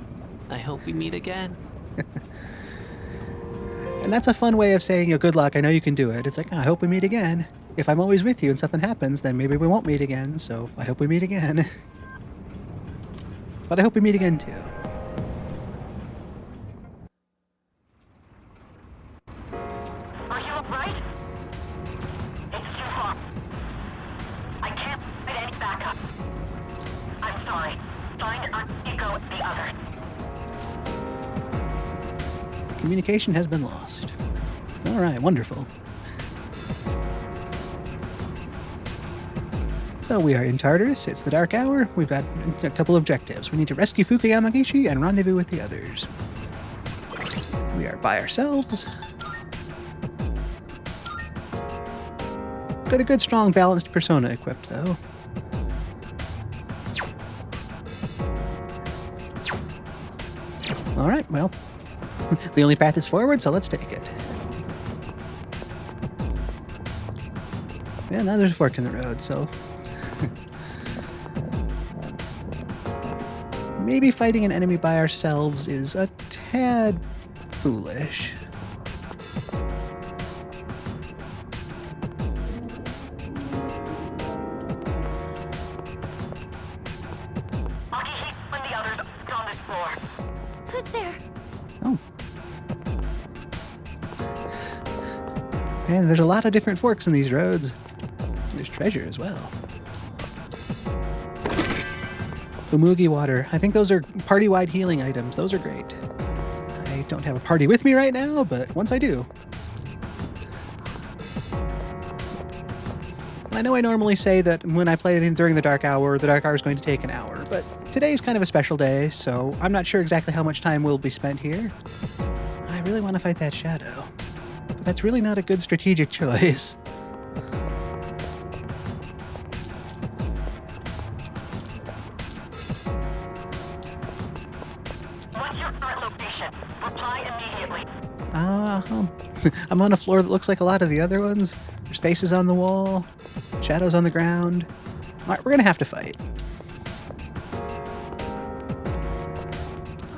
I hope we meet again. And that's a fun way of saying, good luck, I know you can do it. It's like, I hope we meet again. If I'm always with you and something happens, then maybe we won't meet again, so I hope we meet again. But I hope we meet again, too. Are you alright? It's too far. I can't fight any Communication has been lost. All right, wonderful. So we are in Tartarus. It's the dark hour. We've got a couple objectives. We need to rescue Fuka Yamagishi and rendezvous with the others. We are by ourselves. Got a good, strong, balanced persona equipped, though. All right, well, the only path is forward, so let's take it. Yeah, now there's a fork in the road, so... maybe fighting an enemy by ourselves is a tad foolish. Magishi and the others on this floor. Who's there? Oh. Man, there's a lot of different forks in these roads. There's treasure as well. Umugi water. I think those are party-wide healing items. Those are great. I don't have a party with me right now, but once I do. I know I normally say that when I play during the dark hour is going to take an hour, but today's kind of a special day, so I'm not sure exactly how much time will be spent here. I really want to fight that shadow, but that's really not a good strategic choice. What's your current location? Reply immediately. I'm on a floor that looks like a lot of the other ones. There's faces on the wall, shadows on the ground. All right, we're gonna have to fight.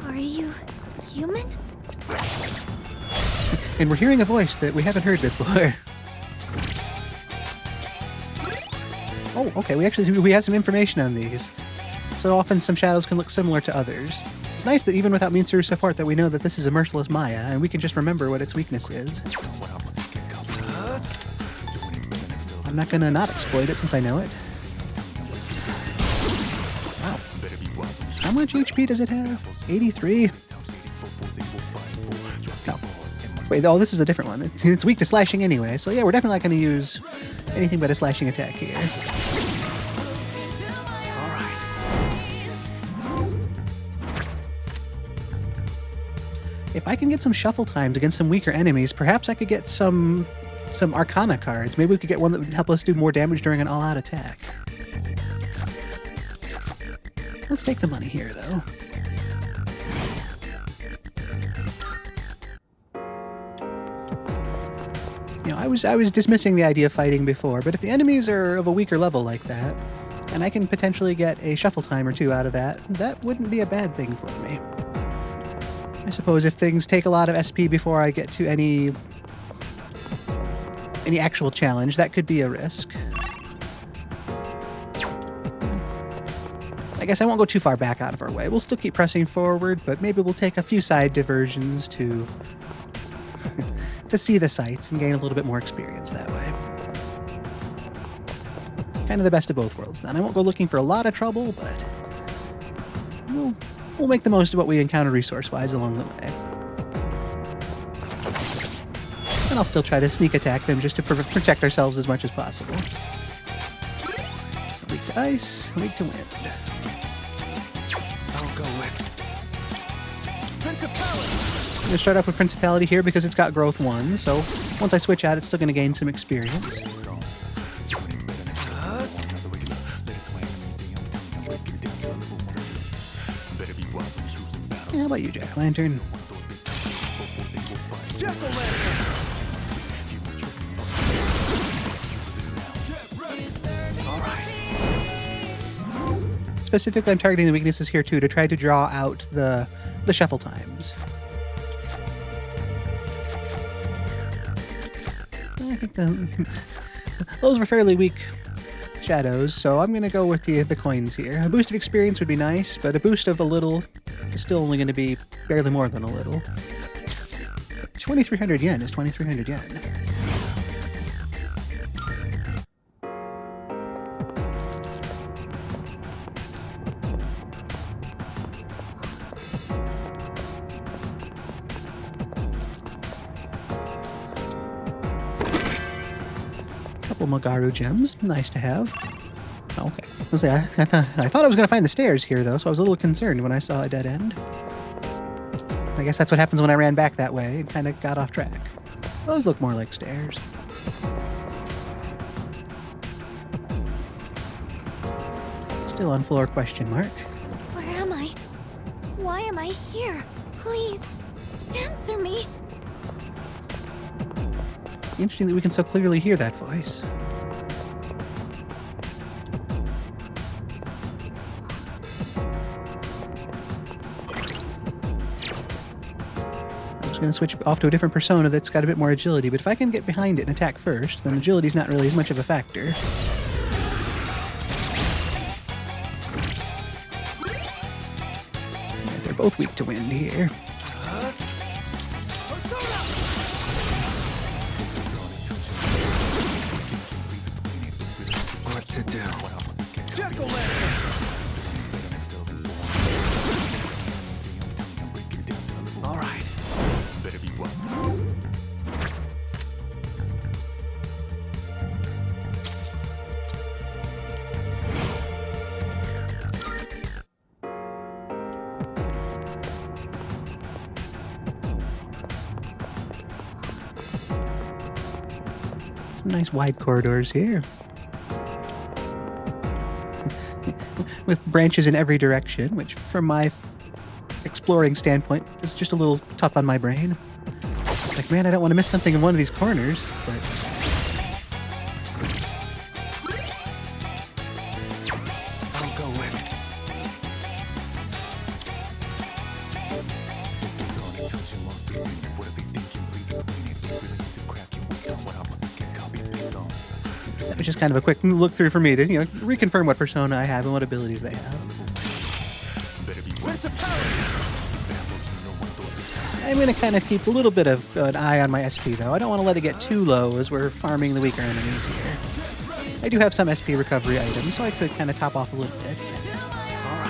Are you human? And we're hearing a voice that we haven't heard before. Oh, okay, we have some information on these. So often some shadows can look similar to others. It's nice that even without Mitsuru support that we know that this is a merciless Maya, and we can just remember what its weakness is. I'm not gonna not exploit it since I know it. Wow. How much HP does it have? 83? No. Wait, oh, this is a different one. It's weak to slashing anyway, so yeah, we're definitely not gonna use anything but a slashing attack here. If I can get some shuffle times against some weaker enemies, perhaps I could get some Arcana cards. Maybe we could get one that would help us do more damage during an all-out attack. Let's take the money here, though. You know, I was dismissing the idea of fighting before, but if the enemies are of a weaker level like that, and I can potentially get a shuffle time or two out of that, that wouldn't be a bad thing for me. I suppose if things take a lot of SP before I get to any actual challenge, that could be a risk. I guess I won't go too far back out of our way. We'll still keep pressing forward, but maybe we'll take a few side diversions to see the sights and gain a little bit more experience that way. Kind of the best of both worlds then. I won't go looking for a lot of trouble, but we'll make the most of what we encounter resource-wise along the way. And I'll still try to sneak attack them just to protect ourselves as much as possible. Weak to ice, weak to wind. I'll go with Principality. I'm going to start off with Principality here because it's got growth 1, so once I switch out, it's still going to gain some experience. Yeah, how about you, Jack-Lantern? Specifically, I'm targeting the weaknesses here too to try to draw out the shuffle times. I think those were fairly weak shadows, so I'm going to go with the coins here. A boost of experience would be nice, but a boost of a little is still only going to be barely more than a little. 2,300 yen is 2,300 yen. Couple Magaru gems. Nice to have. Okay. I thought I was going to find the stairs here, though, so I was a little concerned when I saw a dead end. I guess that's what happens when I ran back that way and kind of got off track. Those look more like stairs. Still on floor question mark. Where am I? Why am I here? Please, answer me. Interesting that we can so clearly hear that voice. I'm just going to switch off to a different persona that's got a bit more agility, but if I can get behind it and attack first, then agility's not really as much of a factor. Yeah, they're both weak to wind here. What to do? All right. Some nice wide corridors here. With branches in every direction, which from my exploring standpoint is just a little tough on my brain. Like, man, I don't want to miss something in one of these corners, but... I'll go with it. That was just kind of a quick look through for me to, reconfirm what persona I have and what abilities they have. I'm going to kind of keep a little bit of an eye on my SP, though. I don't want to let it get too low as we're farming the weaker enemies here. I do have some SP recovery items, so I could kind of top off a little bit. All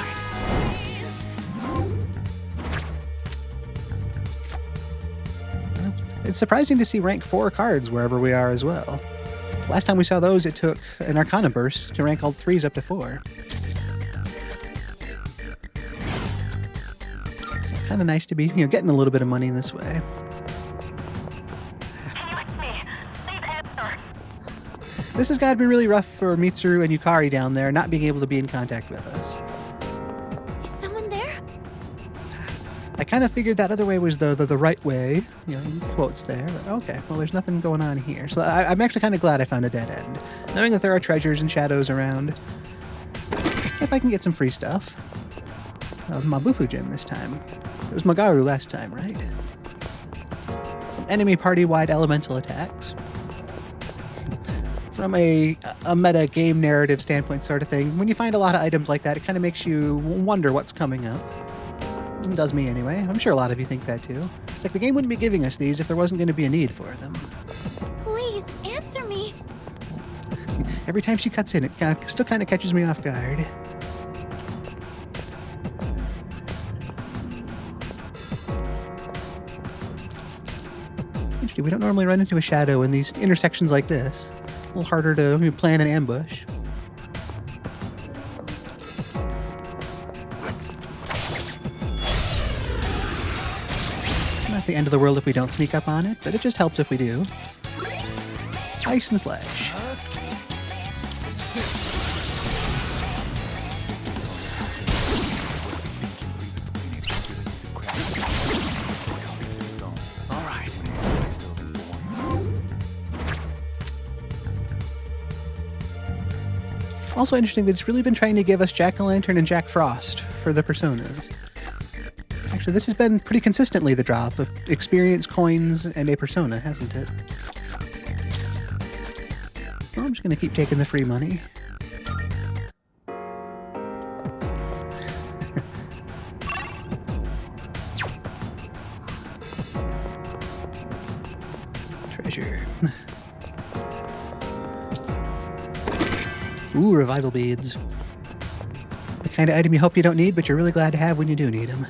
right. It's surprising to see rank 4 cards wherever we are as well. Last time we saw those, it took an Arcana burst to rank all 3s up to 4. Kind of nice to be, getting a little bit of money this way. Can you hear me? Please answer. This has got to be really rough for Mitsuru and Yukari down there, not being able to be in contact with us. Is someone there? I kind of figured that other way was the right way, in quotes there. But okay, well, there's nothing going on here. So I'm actually kind of glad I found a dead end, knowing that there are treasures and shadows around. If I can get some free stuff. Mabufu gem this time. It was Magaru last time, right? Some enemy party-wide elemental attacks. From a meta game narrative standpoint sort of thing, when you find a lot of items like that, it kind of makes you wonder what's coming up. It does me anyway. I'm sure a lot of you think that too. It's like the game wouldn't be giving us these if there wasn't going to be a need for them. Please, answer me. Every time she cuts in, it still kind of catches me off guard. We don't normally run into a shadow in these intersections like this. A little harder to plan an ambush. Not the end of the world if we don't sneak up on it, but it just helps if we do. Ice and Slash. Also interesting that it's really been trying to give us Jack-o'-lantern and Jack Frost for the personas. Actually, this has been pretty consistently the drop of experience, coins, and a persona, hasn't it? Well, I'm just going to keep taking the free money. Treasure. Ooh, revival beads. The kind of item you hope you don't need, but you're really glad to have when you do need them.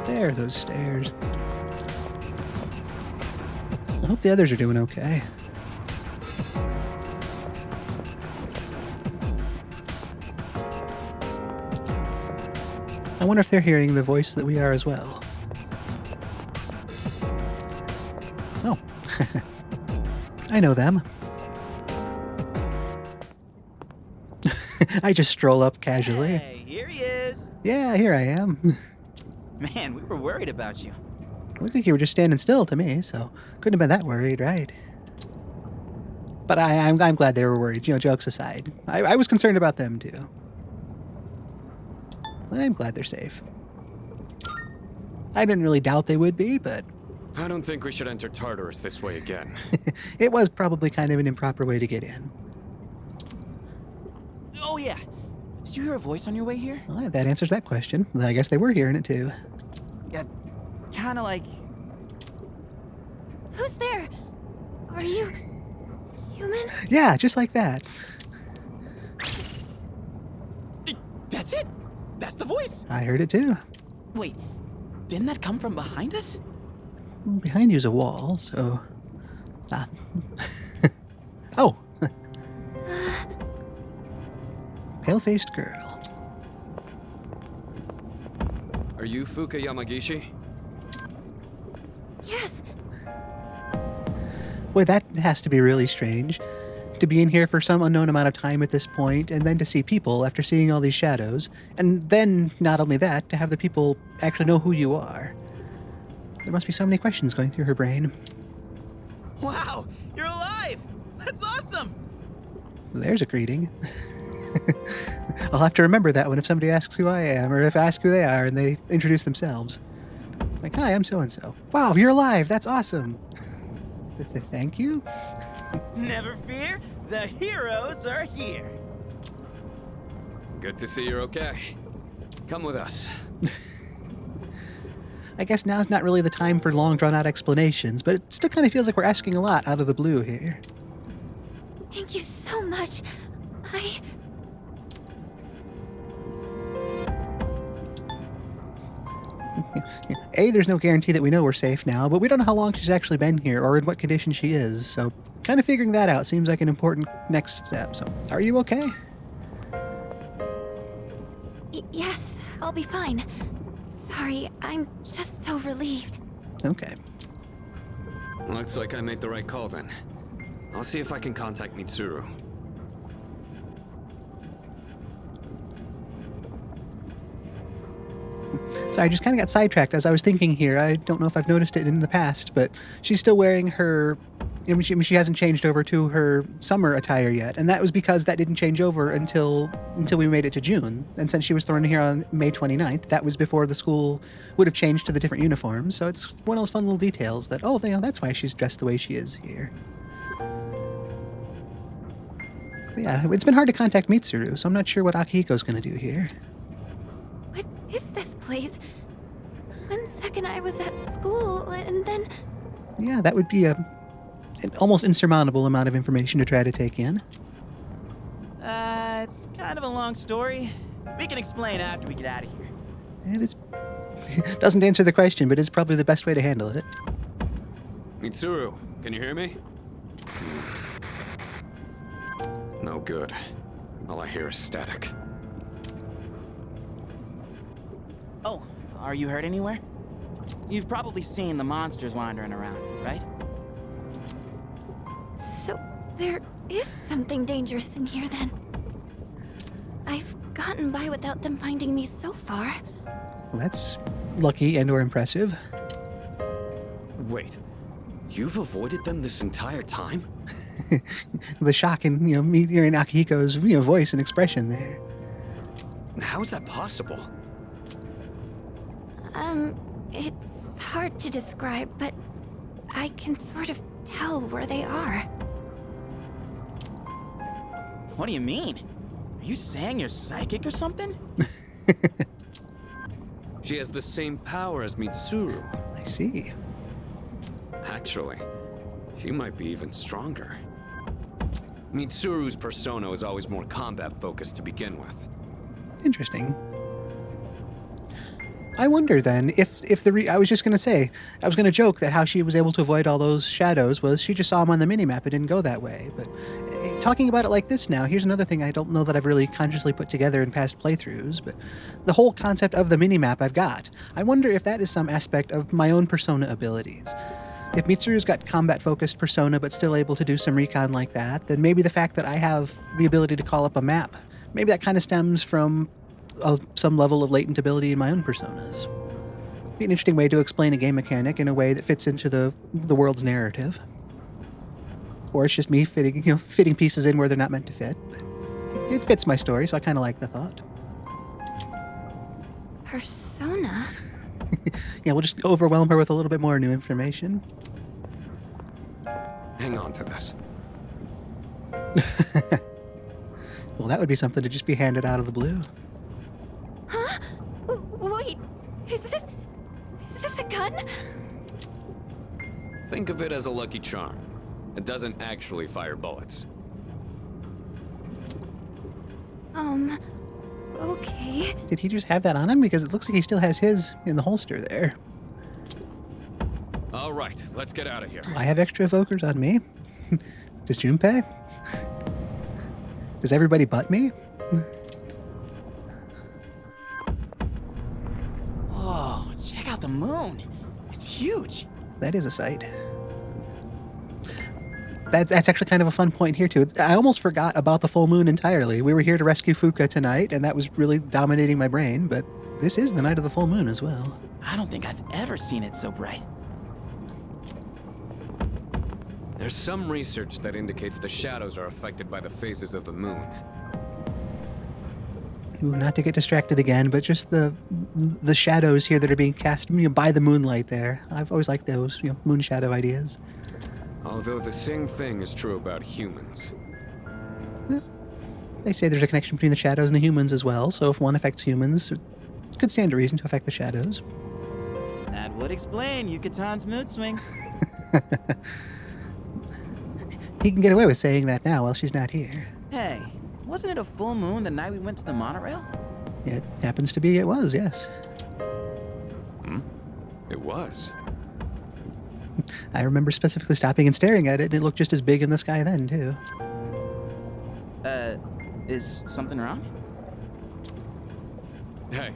There, those stairs. I hope the others are doing okay. I wonder if they're hearing the voice that we are as well. Oh. I know them. I just stroll up casually. Hey, here he is. Yeah, here I am. Man, we were worried about you. Looked like you were just standing still to me, so couldn't have been that worried, right? But I'm glad they were worried, jokes aside. I was concerned about them, too. I'm glad they're safe. I didn't really doubt they would be, but... I don't think we should enter Tartarus this way again. It was probably kind of an improper way to get in. Oh, yeah. Did you hear a voice on your way here? Well, that answers that question. I guess they were hearing it, too. Yeah, kind of like... Who's there? Are you human? Yeah, just like that. That's it! That's the voice! I heard it, too. Wait, didn't that come from behind us? Behind you's a wall, so... Ah. Oh! Pale-faced girl. Are you Fuka Yamagishi? Yes. Boy, that has to be really strange. To be in here for some unknown amount of time at this point, and then to see people after seeing all these shadows, and then, not only that, to have the people actually know who you are. There must be so many questions going through her brain. Wow, you're alive! That's awesome! There's a greeting. I'll have to remember that one if somebody asks who I am, or if I ask who they are and they introduce themselves. Like, hi, I'm so-and-so. Wow, you're alive! That's awesome! Thank you? Never fear, the heroes are here. Good to see you're okay. Come with us. I guess now's not really the time for long, drawn-out explanations, but it still kind of feels like we're asking a lot out of the blue here. Thank you so much. A, there's no guarantee that we know we're safe now, but we don't know how long she's actually been here or in what condition she is, so kind of figuring that out seems like an important next step. So, are you okay? Yes, I'll be fine. Sorry, I'm just so relieved. Okay. Looks like I made the right call then. I'll see if I can contact Mitsuru. So I just kind of got sidetracked as I was thinking here. I don't know if I've noticed it in the past, but she's still wearing her... she hasn't changed over to her summer attire yet, and that was because that didn't change over until we made it to June. And since she was thrown in here on May 29th, that was before the school would have changed to the different uniforms. So it's one of those fun little details that, oh, that's why she's dressed the way she is here. But yeah, it's been hard to contact Mitsuru, so I'm not sure what Akihiko's going to do here. What is this place? One second I was at school, and then... Yeah, that would be an almost insurmountable amount of information to try to take in. It's kind of a long story. We can explain after we get out of here. It is... doesn't answer the question, but it's probably the best way to handle it. Mitsuru, can you hear me? No good. All I hear is static. Oh, are you hurt anywhere? You've probably seen the monsters wandering around, right? So, there is something dangerous in here then. I've gotten by without them finding me so far. Well, that's lucky and or impressive. Wait, you've avoided them this entire time? The shock in, me hearing Akihiko's, voice and expression there. How is that possible? It's hard to describe, but I can sort of tell where they are. What do you mean? Are you saying you're psychic or something? She has the same power as Mitsuru. I see. Actually, she might be even stronger. Mitsuru's persona is always more combat-focused to begin with. Interesting. I wonder then if I was just going to say, I was going to joke that how she was able to avoid all those shadows was she just saw them on the minimap. It didn't go that way. But talking about it like this now, here's another thing I don't know that I've really consciously put together in past playthroughs, but the whole concept of the minimap I've got. I wonder if that is some aspect of my own Persona abilities. If Mitsuru's got combat-focused Persona but still able to do some recon like that, then maybe the fact that I have the ability to call up a map, maybe that kind of stems from some level of latent ability in my own personas. Be an interesting way to explain a game mechanic in a way that fits into the world's narrative. Or it's just me fitting pieces in where they're not meant to fit. But it fits my story, so I kind of like the thought. Persona? Yeah, we'll just overwhelm her with a little bit more new information. Hang on to this. Well, that would be something to just be handed out of the blue. Huh? Wait, is this a gun? Think of it as a lucky charm. It doesn't actually fire bullets. Okay. Did he just have that on him? Because it looks like he still has his in the holster there. All right, let's get out of here. I have extra evokers on me. Does Junpei? Does everybody but me? Whoa, check out the moon. It's huge. That is a sight. That's actually kind of a fun point here, too. I almost forgot about the full moon entirely. We were here to rescue Fuka tonight, and that was really dominating my brain, but this is the night of the full moon as well. I don't think I've ever seen it so bright. There's some research that indicates the shadows are affected by the phases of the moon. Ooh, not to get distracted again, but just the shadows here that are being cast by the moonlight there. I've always liked those moon shadow ideas. Although the same thing is true about humans. Well, they say there's a connection between the shadows and the humans as well, so if one affects humans, it could stand a reason to affect the shadows. That would explain Yukatan's mood swings. He can get away with saying that now while she's not here. Hey, wasn't it a full moon the night we went to the monorail? It happens to be it was, yes. It was. I remember specifically stopping and staring at it, and it looked just as big in the sky then, too. Is something wrong? Hey,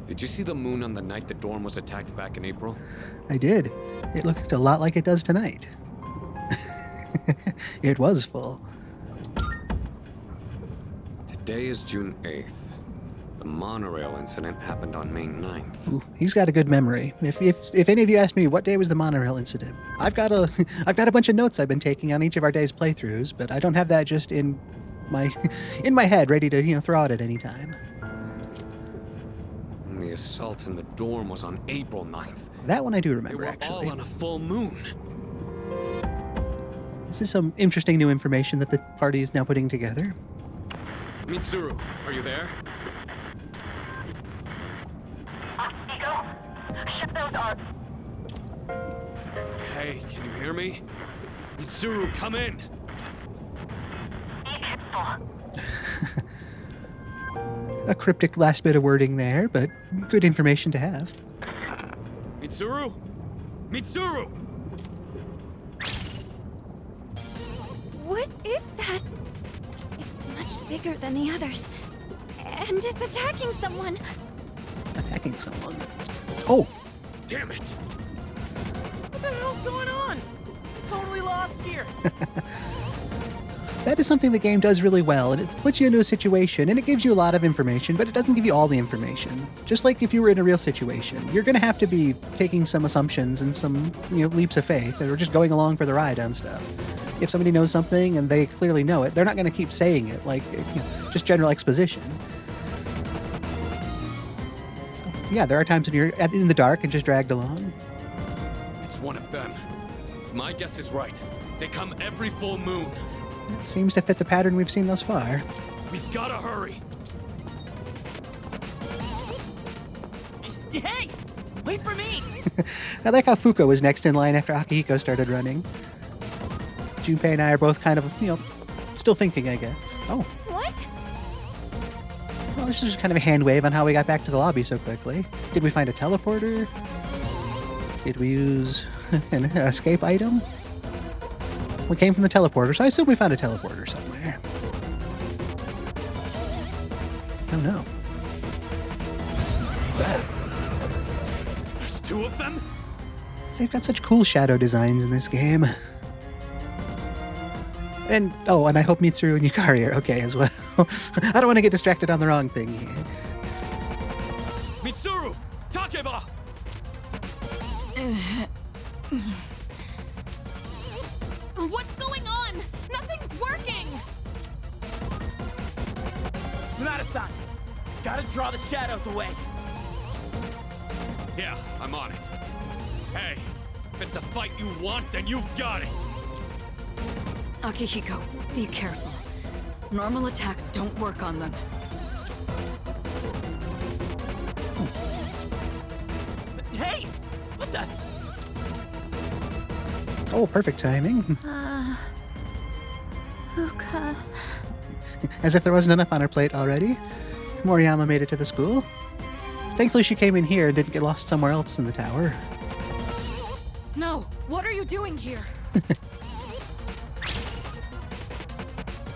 did you see the moon on the night the dorm was attacked back in April? I did. It looked a lot like it does tonight. It was full. Today is June 8th. The monorail incident happened on May 9th. Ooh, he's got a good memory. If any of you ask me what day was the monorail incident, I've got a bunch of notes I've been taking on each of our day's playthroughs, but I don't have that just in my head ready to throw out at any time. And the assault in the dorm was on April 9th. That one I do They remember, were actually. all on a full moon. This is some interesting new information that the party is now putting together. Mitsuru, are you there? Ego, ship those odds. Hey, can you hear me? Mitsuru, come in! Be careful. A cryptic last bit of wording there, but good information to have. Mitsuru? Mitsuru! What is that? It's much bigger than the others. And it's attacking someone. Attacking someone. Oh! Damn it! What the hell's going on? Totally lost here. That is something the game does really well, and it puts you into a situation, and it gives you a lot of information, but it doesn't give you all the information. Just like if you were in a real situation, you're going to have to be taking some assumptions and some leaps of faith, or just going along for the ride on stuff. If somebody knows something and they clearly know it, they're not going to keep saying it, like just general exposition. So, yeah, there are times when you're in the dark and just dragged along. It's one of them. My guess is right. They come every full moon. It seems to fit the pattern we've seen thus far. We've gotta hurry. Hey, wait for me. I like how Fuka was next in line after Akihiko started running. Junpei and I are both kind of, still thinking, I guess. Oh, What? well, this is just kind of a hand wave on how we got back to the lobby so quickly. Did we find a teleporter? Did we use an escape item? We came from the teleporter, so I assume we found a teleporter somewhere. Oh no. Ah. There's two of them? They've got such cool shadow designs in this game. And, oh, and I hope Mitsuru and Yukari are okay as well. I don't want to get distracted on the wrong thing here. Mitsuru! Takeba! What's going on? Nothing's working! Tanaka-san, gotta draw the shadows away. Yeah, I'm on it. Hey, if it's a fight you want, then you've got it! Akihiko, be careful. Normal attacks don't work on them. Hey! What the? Oh, perfect timing. Fuka. As if there wasn't enough on her plate already. Moriyama made it to the school. Thankfully she came in here and didn't get lost somewhere else in the tower. No! What are you doing here?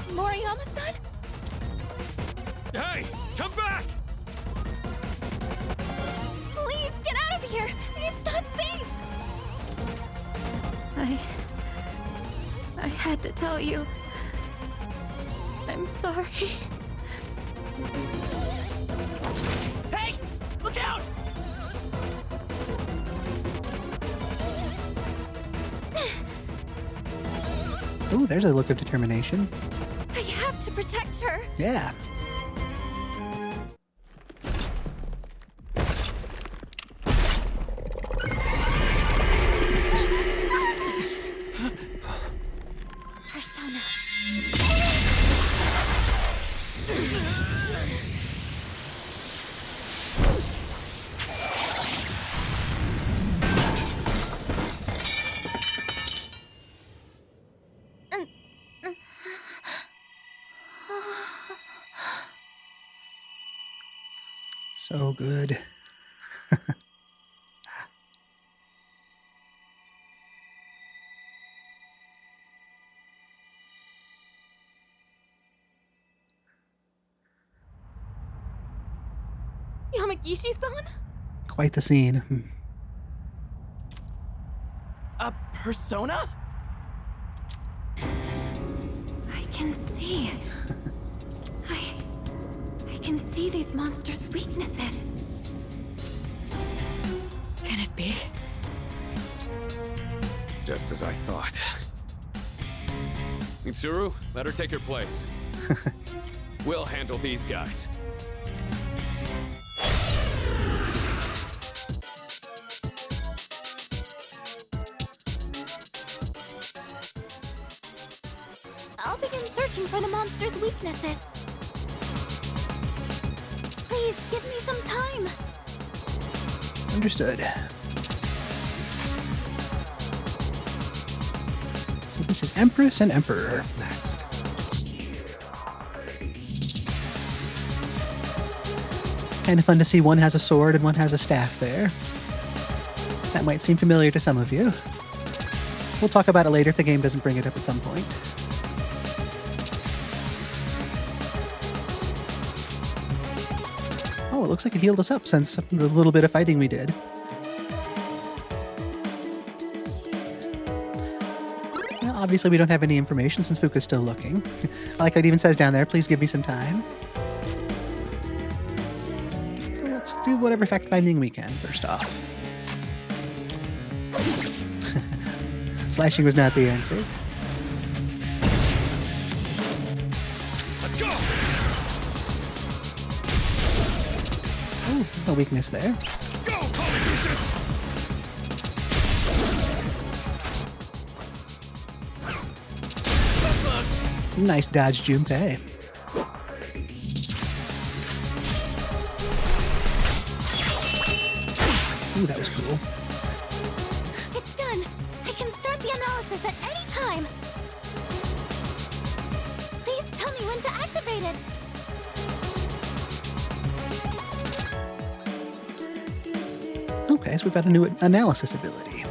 Moriyama-san? Hey, come back! Please, get out of here! It's not safe! I had to tell you. I'm sorry. Hey! Look out! Ooh, there's a look of determination. I have to protect her! Yeah. Persona. So good. Yamagishi-san? Quite the scene. A persona? I can see. I can see these monsters' weaknesses. Can it be? Just as I thought. Mitsuru, let her take her place. We'll handle these guys. I'll begin searching for the monster's weaknesses. Please, give me some time. Understood. So this is Empress and Emperor. What's next? Kind of fun to see one has a sword and one has a staff there. That might seem familiar to some of you. We'll talk about it later if the game doesn't bring it up at some point. Oh, it looks like it healed us up since the little bit of fighting we did. Well, obviously we don't have any information since Fuka's still looking. I like how it even says down there, please give me some time. So let's do whatever fact-finding we can first off. Slashing was not the answer. Let's go! Oh, no weakness there. Go, Commodities! Nice dodge, Junpei. Ooh, that was cool. It's done. I can start the analysis at any time. Please tell me when to activate it. Okay, so we've got a new analysis ability.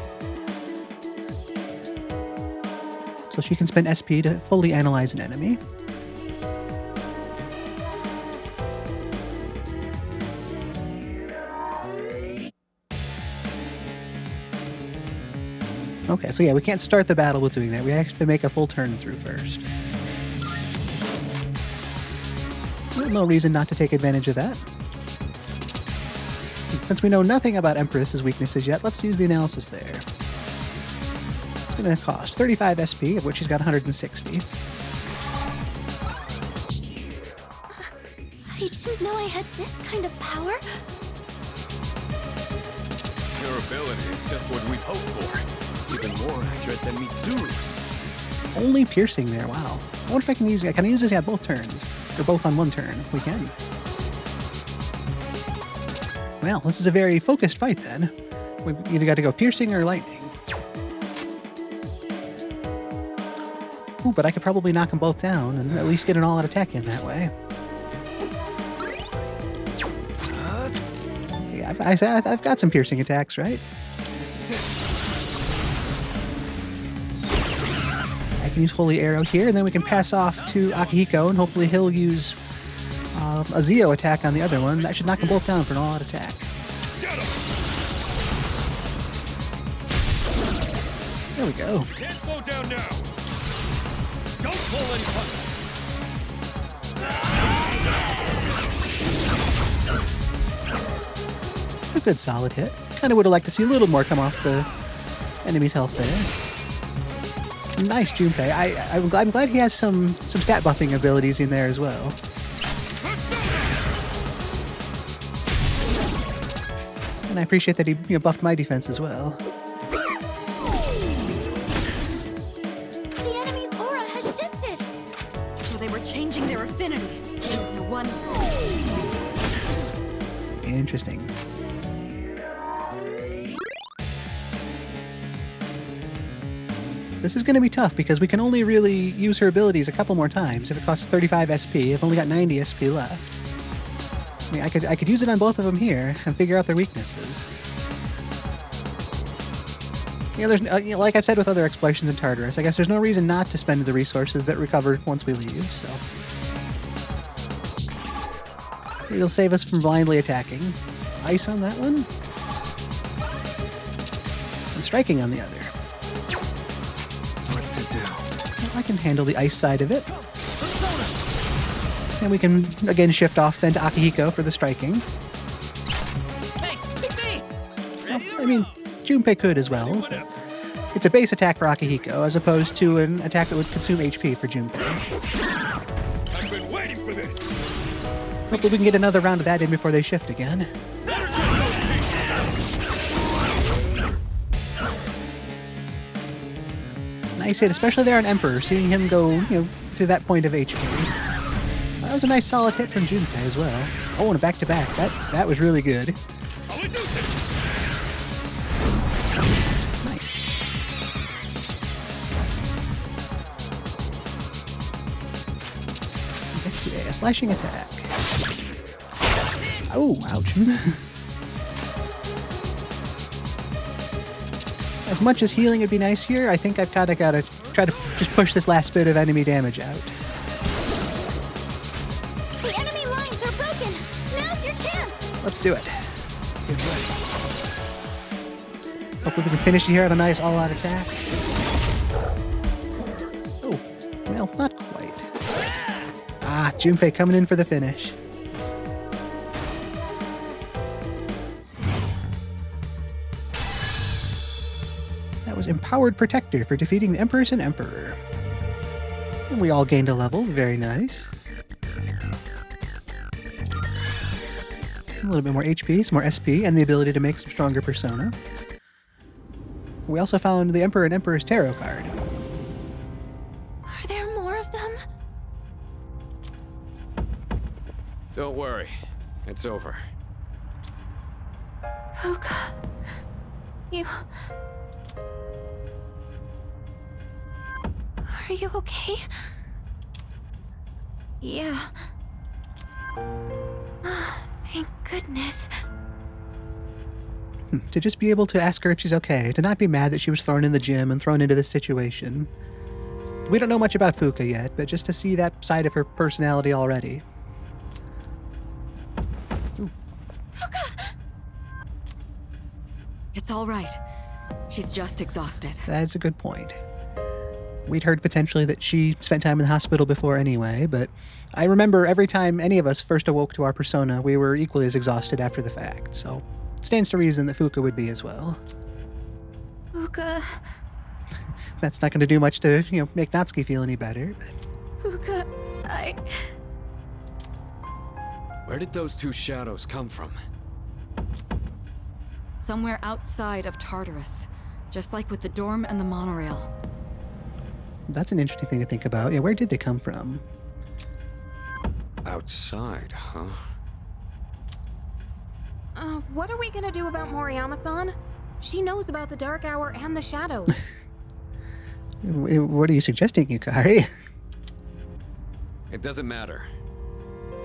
So she can spend SP to fully analyze an enemy. Okay, so yeah, we can't start the battle with doing that. We have to make a full turn through first. Well, no reason not to take advantage of that. Since we know nothing about Empress's weaknesses yet, let's use the analysis there. It's going to cost 35 SP, of which she's got 160. I didn't know I had this kind of power. Your ability is just what we hoped for. It's even more accurate than Mitsuru's. Only piercing there, wow. I wonder if I can use it. Can I use this at both turns? Or both on one turn? We can. Well, this is a very focused fight then. We've either got to go piercing or lightning. Ooh, but I could probably knock them both down and at least get an all-out attack in that way. Yeah, I've got some piercing attacks, right? This is it. I can use Holy Arrow here, and then we can pass off to Akihiko, and hopefully he'll use a Zeo attack on the other one. That should knock them both down for an all-out attack. There we go. Can't slow down now. Don't pull any punches. A good solid hit. Kind of would have liked to see a little more come off the enemy's health there. Nice Junpei. I'm glad he has some stat buffing abilities in there as well. And I appreciate that he buffed my defense as well. The enemy's aura has shifted. So they were changing their affinity. No wonder. Interesting. This is going to be tough because we can only really use her abilities a couple more times if it costs 35 SP. I've only got 90 SP left. I mean, I could use it on both of them here and figure out their weaknesses. There's like I've said with other explorations in Tartarus, I guess there's no reason not to spend the resources that recover once we leave, so. It'll save us from blindly attacking. Ice on that one. And striking on the other. What to do? Well, I can handle the ice side of it. And we can, again, shift off then to Akihiko for the striking. Hey, pick me! Well, I mean, Junpei could as well, but it's a base attack for Akihiko as opposed to an attack that would consume HP for Junpei. I've been waiting for this. Hopefully we can get another round of that in before they shift again. Nice hit, especially there on Emperor, seeing him go, to that point of HP. That was a nice solid hit from Junpei as well. Oh, and a back-to-back. That was really good. Nice. Let's see, a slashing attack. Oh, ouch. As much as healing would be nice here, I think I've got to try to just push this last bit of enemy damage out. The enemy lines are broken. Now's your chance. Let's do it. Get ready. Hopefully we can finish it here on a nice all-out attack. Oh, well, not quite. Ah, Junpei coming in for the finish. That was Empowered Protector for defeating the Empress and Emperor. And we all gained a level, very nice. A little bit more HP, some more SP, and the ability to make some stronger persona. We also found the Emperor and Emperor's tarot card. Are there more of them? Don't worry. It's over. Luca, you... Are you okay? Yeah. Thank goodness. To just be able to ask her if she's okay, to not be mad that she was thrown in the gym and thrown into this situation. We don't know much about Fuka yet, but just to see that side of her personality already. It's all right. She's just exhausted. That's a good point. We'd heard potentially that she spent time in the hospital before anyway, but I remember every time any of us first awoke to our persona, we were equally as exhausted after the fact, so it stands to reason that Fuka would be as well. Fuka. That's not going to do much to, make Natsuki feel any better, but... Fuka, Where did those two shadows come from? Somewhere outside of Tartarus, just like with the dorm and the monorail. That's an interesting thing to think about. Yeah, where did they come from? Outside, huh? What are we gonna do about Moriyama-san? She knows about the Dark Hour and the shadows. What are you suggesting, Yukari? It doesn't matter.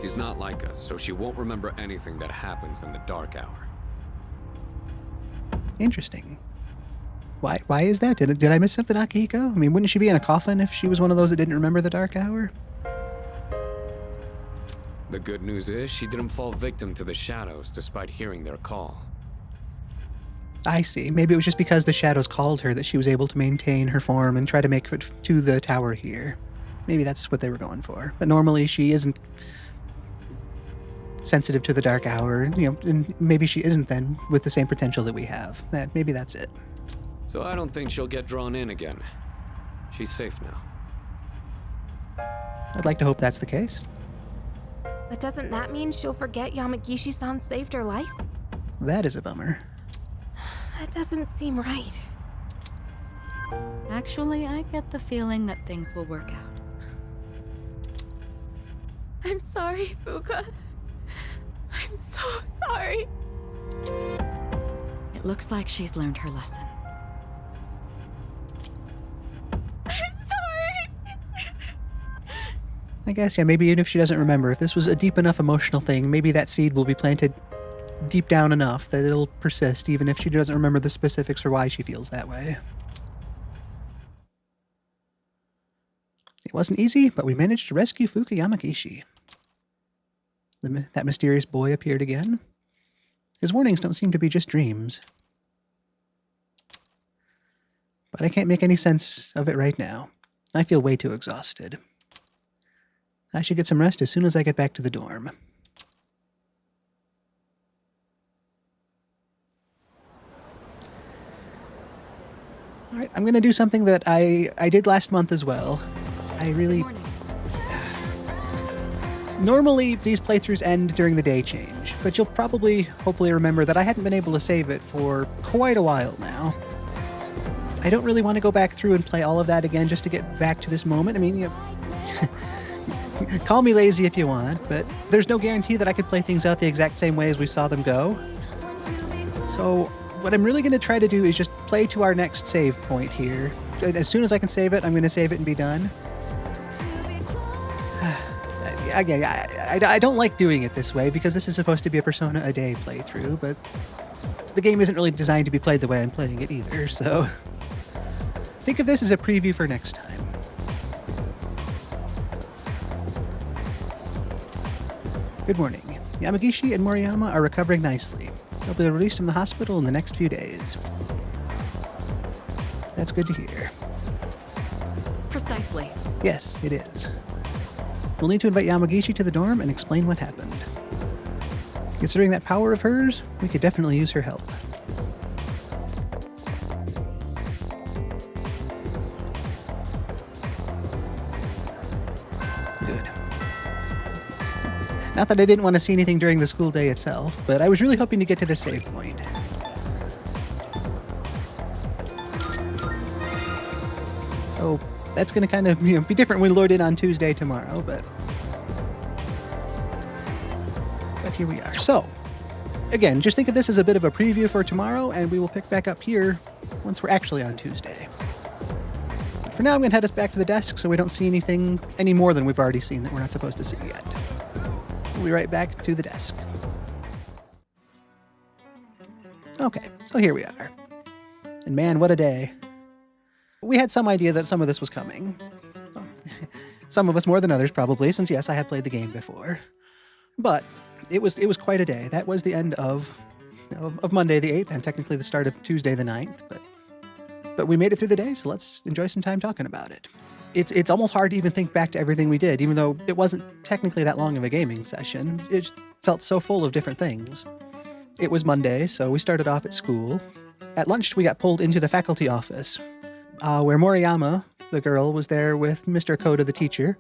She's not like us, so she won't remember anything that happens in the Dark Hour. Interesting. Why is that? Did I miss something, Akihiko? I mean, wouldn't she be in a coffin if she was one of those that didn't remember the Dark Hour? The good news is she didn't fall victim to the shadows despite hearing their call. I see. Maybe it was just because the shadows called her that she was able to maintain her form and try to make it to the tower here. Maybe that's what they were going for. But normally she isn't sensitive to the Dark Hour, and maybe she isn't then with the same potential that we have. Maybe that's it. So I don't think she'll get drawn in again. She's safe now. I'd like to hope that's the case. But doesn't that mean she'll forget Yamagishi-san saved her life? That is a bummer. That doesn't seem right. Actually, I get the feeling that things will work out. I'm sorry, Fuka. I'm so sorry. It looks like she's learned her lesson. I'm sorry. I guess, yeah, maybe even if she doesn't remember, if this was a deep enough emotional thing, maybe that seed will be planted deep down enough that it'll persist, even if she doesn't remember the specifics or why she feels that way. It wasn't easy, but we managed to rescue Fuka Yamagishi. That mysterious boy appeared again. His warnings don't seem to be just dreams. But I can't make any sense of it right now. I feel way too exhausted. I should get some rest as soon as I get back to the dorm. Alright, I'm going to do something that I did last month as well. I really... Normally, these playthroughs end during the day change, but you'll probably, hopefully remember that I hadn't been able to save it for quite a while now. I don't really want to go back through and play all of that again just to get back to this moment. I mean, call me lazy if you want, but there's no guarantee that I could play things out the exact same way as we saw them go. So what I'm really going to try to do is just play to our next save point here. As soon as I can save it, I'm going to save it and be done. Again, I don't like doing it this way because this is supposed to be a Persona a day playthrough, but the game isn't really designed to be played the way I'm playing it either, so think of this as a preview for next time. Good morning. Yamagishi and Moriyama are recovering nicely. They'll be released from the hospital in the next few days. That's good to hear. Precisely. Yes, it is. We'll need to invite Yamagishi to the dorm and explain what happened. Considering that power of hers, we could definitely use her help. Good. Not that I didn't want to see anything during the school day itself, but I was really hoping to get to this save point. So that's going to kind of be different when we load in on Tuesday tomorrow, but here we are. So, again, just think of this as a bit of a preview for tomorrow, and we will pick back up here once we're actually on Tuesday. But for now, I'm going to head us back to the desk so we don't see anything any more than we've already seen that we're not supposed to see yet. We'll be right back to the desk. Okay, so here we are. And man, what a day. We had some idea that some of this was coming. Some of us more than others, probably, since yes, I have played the game before. But it was quite a day. That was the end of Monday the 8th, and technically the start of Tuesday the 9th. But we made it through the day, so let's enjoy some time talking about it. It's almost hard to even think back to everything we did, even though it wasn't technically that long of a gaming session. It felt so full of different things. It was Monday, so we started off at school. At lunch, we got pulled into the faculty office, where Moriyama, the girl, was there with Mr. Koda, the teacher,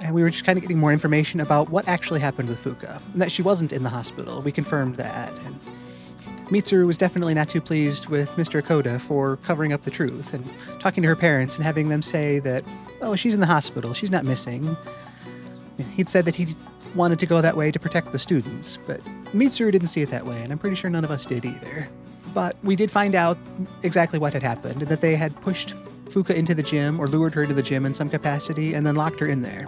and we were just kind of getting more information about what actually happened with Fuka, and that she wasn't in the hospital. We confirmed that, and Mitsuru was definitely not too pleased with Mr. Koda for covering up the truth and talking to her parents and having them say that, oh, she's in the hospital, she's not missing. He'd said that he wanted to go that way to protect the students, but Mitsuru didn't see it that way, and I'm pretty sure none of us did either. But we did find out exactly what had happened, and that they had pushed Fuka into the gym, or lured her into the gym in some capacity, and then locked her in there.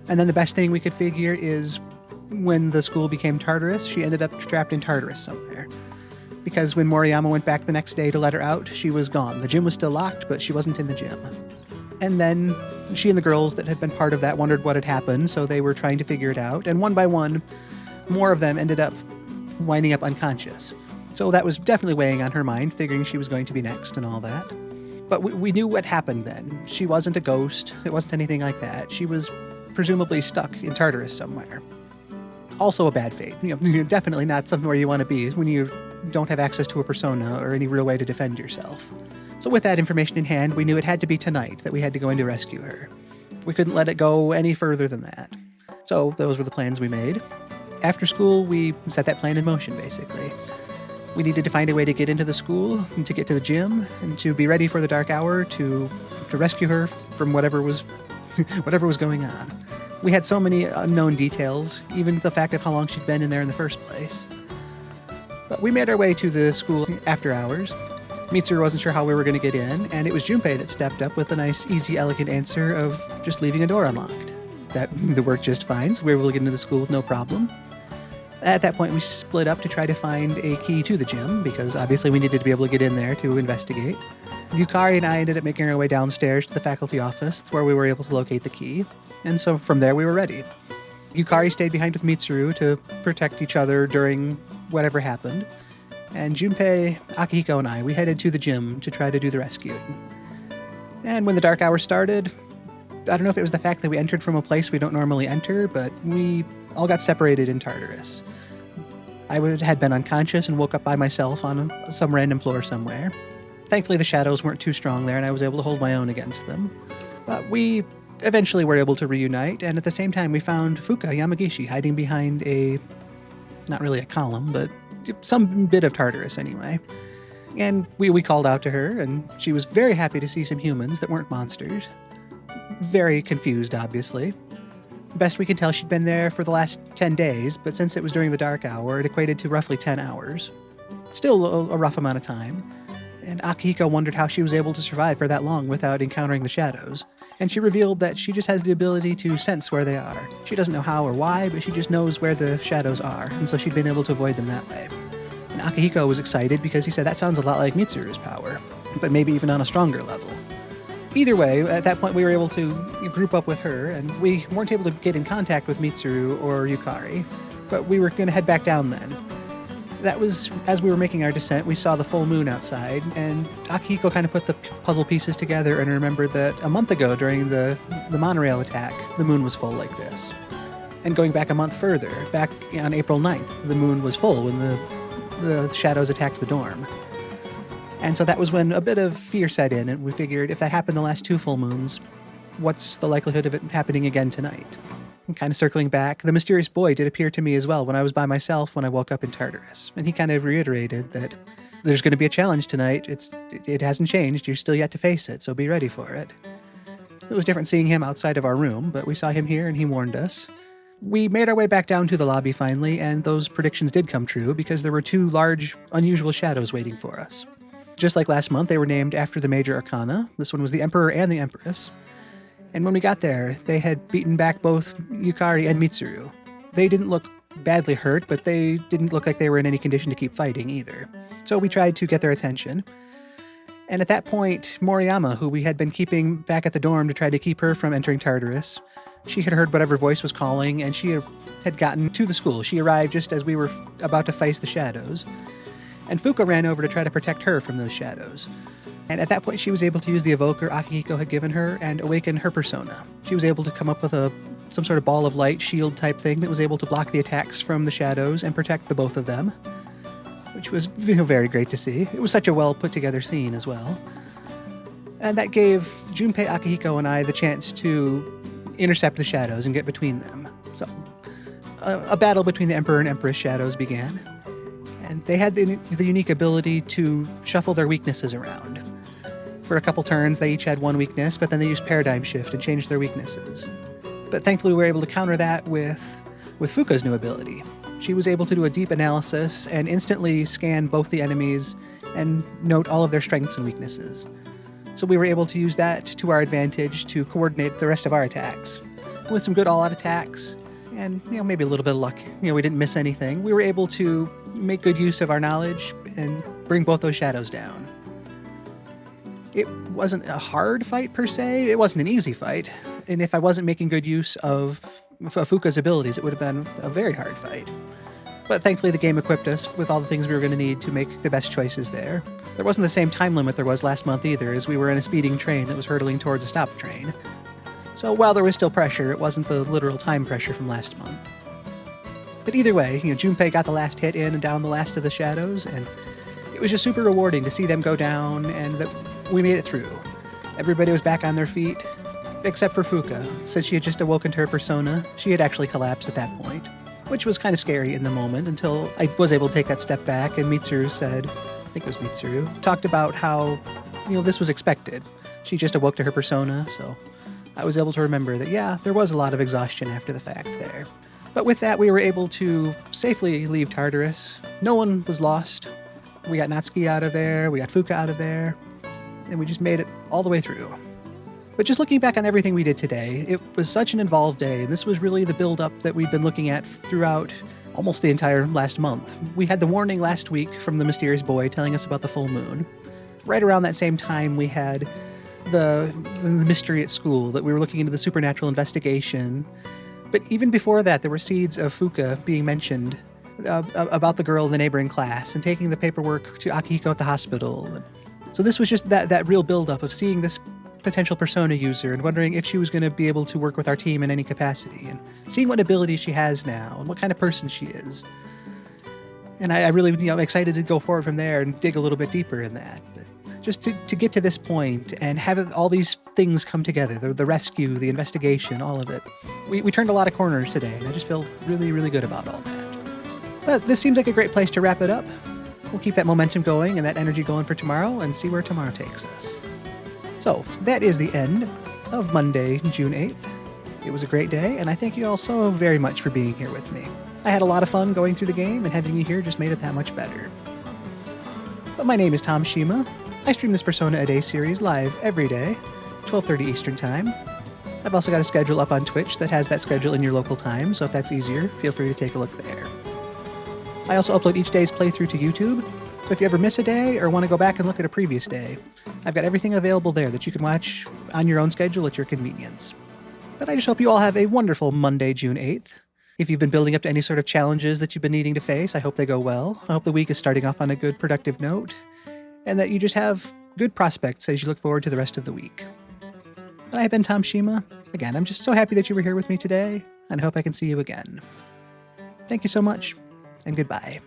And then the best thing we could figure is when the school became Tartarus, she ended up trapped in Tartarus somewhere. Because when Moriyama went back the next day to let her out, she was gone. The gym was still locked, but she wasn't in the gym. And then she and the girls that had been part of that wondered what had happened, so they were trying to figure it out. And one by one, more of them ended up winding up unconscious. So that was definitely weighing on her mind, figuring she was going to be next and all that. But we knew what happened then. She wasn't a ghost. It wasn't anything like that. She was presumably stuck in Tartarus somewhere. Also a bad fate. Definitely not somewhere you want to be when you don't have access to a persona or any real way to defend yourself. So with that information in hand, we knew it had to be tonight that we had to go in to rescue her. We couldn't let it go any further than that. So those were the plans we made. After school, we set that plan in motion, basically. We needed to find a way to get into the school and to get to the gym and to be ready for the dark hour to rescue her from whatever was going on. We had so many unknown details, even the fact of how long she'd been in there in the first place. But we made our way to the school after hours. Mitsuru wasn't sure how we were going to get in, and it was Junpei that stepped up with a nice, easy, elegant answer of just leaving a door unlocked. That worked just fine, so we were able to get into the school with no problem. At that point, we split up to try to find a key to the gym, because obviously we needed to be able to get in there to investigate. Yukari and I ended up making our way downstairs to the faculty office, where we were able to locate the key, and so from there we were ready. Yukari stayed behind with Mitsuru to protect each other during whatever happened, and Junpei, Akihiko, and I, we headed to the gym to try to do the rescuing. And when the dark hour started, I don't know if it was the fact that we entered from a place we don't normally enter, but we all got separated in Tartarus. I had been unconscious and woke up by myself on some random floor somewhere. Thankfully, the shadows weren't too strong there, and I was able to hold my own against them. But we eventually were able to reunite, and at the same time, we found Fuka Yamagishi hiding behind not really a column, but some bit of Tartarus anyway. And we called out to her, and she was very happy to see some humans that weren't monsters. Very confused, obviously. Best we can tell, she'd been there for the last 10 days, but since it was during the dark hour, it equated to roughly 10 hours. Still a rough amount of time. And Akihiko wondered how she was able to survive for that long without encountering the shadows. And she revealed that she just has the ability to sense where they are. She doesn't know how or why, but she just knows where the shadows are, and so she'd been able to avoid them that way. And Akihiko was excited because he said that sounds a lot like Mitsuru's power, but maybe even on a stronger level. Either way, at that point we were able to group up with her, and we weren't able to get in contact with Mitsuru or Yukari, but we were going to head back down then. That was, as we were making our descent, we saw the full moon outside, and Akihiko kind of put the puzzle pieces together and remembered that a month ago during the monorail attack, the moon was full like this. And going back a month further, back on April 9th, the moon was full when the shadows attacked the dorm. And so that was when a bit of fear set in, and we figured if that happened the last 2 full moons, what's the likelihood of it happening again tonight? And kind of circling back, the mysterious boy did appear to me as well when I was by myself when I woke up in Tartarus. And he kind of reiterated that there's going to be a challenge tonight. It hasn't changed. You're still yet to face it, so be ready for it. It was different seeing him outside of our room, but we saw him here and he warned us. We made our way back down to the lobby finally, and those predictions did come true because there were 2 large, unusual shadows waiting for us. Just like last month, they were named after the major arcana. This one was the Emperor and the Empress. And when we got there, they had beaten back both Yukari and Mitsuru. They didn't look badly hurt, but they didn't look like they were in any condition to keep fighting either. So we tried to get their attention. And at that point, Moriyama, who we had been keeping back at the dorm to try to keep her from entering Tartarus, she had heard whatever voice was calling, and she had gotten to the school. She arrived just as we were about to face the shadows. And Fuka ran over to try to protect her from those shadows. And at that point, she was able to use the evoker Akihiko had given her and awaken her persona. She was able to come up with some sort of ball of light shield type thing that was able to block the attacks from the shadows and protect the both of them, which was very great to see. It was such a well put together scene as well. And that gave Junpei, Akihiko, and I the chance to intercept the shadows and get between them. So a battle between the Emperor and Empress shadows began. And they had the unique ability to shuffle their weaknesses around. For a couple turns, they each had one weakness, but then they used Paradigm Shift and changed their weaknesses. But thankfully, we were able to counter that with Fuka's new ability. She was able to do a deep analysis and instantly scan both the enemies and note all of their strengths and weaknesses. So we were able to use that to our advantage to coordinate the rest of our attacks. With some good all-out attacks and maybe a little bit of luck, we didn't miss anything. We were able to make good use of our knowledge and bring both those shadows down. It wasn't a hard fight per se. It wasn't an easy fight. And if I wasn't making good use of Fuka's abilities, it would have been a very hard fight. But thankfully, the game equipped us with all the things we were going to need to make the best choices there. There wasn't the same time limit there was last month either, as we were in a speeding train that was hurtling towards a stop train. So while there was still pressure, it wasn't the literal time pressure from last month. But either way, Junpei got the last hit in and down the last of the shadows, and it was just super rewarding to see them go down and that we made it through. Everybody was back on their feet, except for Fuka. Since she had just awoken to her persona, she had actually collapsed at that point, which was kind of scary in the moment until I was able to take that step back and Mitsuru said, I think it was Mitsuru, talked about how, this was expected. She just awoke to her persona, so I was able to remember that, there was a lot of exhaustion after the fact there. But with that, we were able to safely leave Tartarus. No one was lost. We got Natsuki out of there, we got Fuka out of there, and we just made it all the way through. But just looking back on everything we did today, it was such an involved day, and this was really the build-up that we've been looking at throughout almost the entire last month. We had the warning last week from the mysterious boy telling us about the full moon. Right around that same time, we had the mystery at school, that we were looking into the supernatural investigation. But even before that, there were seeds of Fuka being mentioned about the girl in the neighboring class and taking the paperwork to Akihiko at the hospital. So this was just that real build-up of seeing this potential persona user and wondering if she was going to be able to work with our team in any capacity and seeing what abilities she has now and what kind of person she is. And I really, I'm excited to go forward from there and dig a little bit deeper in that. But just to get to this point and have all these things come together, the rescue, the investigation, all of it. We turned a lot of corners today, and I just feel really, really good about all that. But this seems like a great place to wrap it up. We'll keep that momentum going and that energy going for tomorrow and see where tomorrow takes us. So that is the end of Monday, June 8th. It was a great day, and I thank you all so very much for being here with me. I had a lot of fun going through the game, and having you here just made it that much better. But my name is Tom Shima. I stream this Persona a Day series live every day, 12:30 Eastern Time. I've also got a schedule up on Twitch that has that schedule in your local time, so if that's easier, feel free to take a look there. I also upload each day's playthrough to YouTube, so if you ever miss a day or want to go back and look at a previous day, I've got everything available there that you can watch on your own schedule at your convenience. But I just hope you all have a wonderful Monday, June 8th. If you've been building up to any sort of challenges that you've been needing to face, I hope they go well. I hope the week is starting off on a good, productive note, and that you just have good prospects as you look forward to the rest of the week. But I've been Tom Shima. Again, I'm just so happy that you were here with me today, and I hope I can see you again. Thank you so much, and goodbye.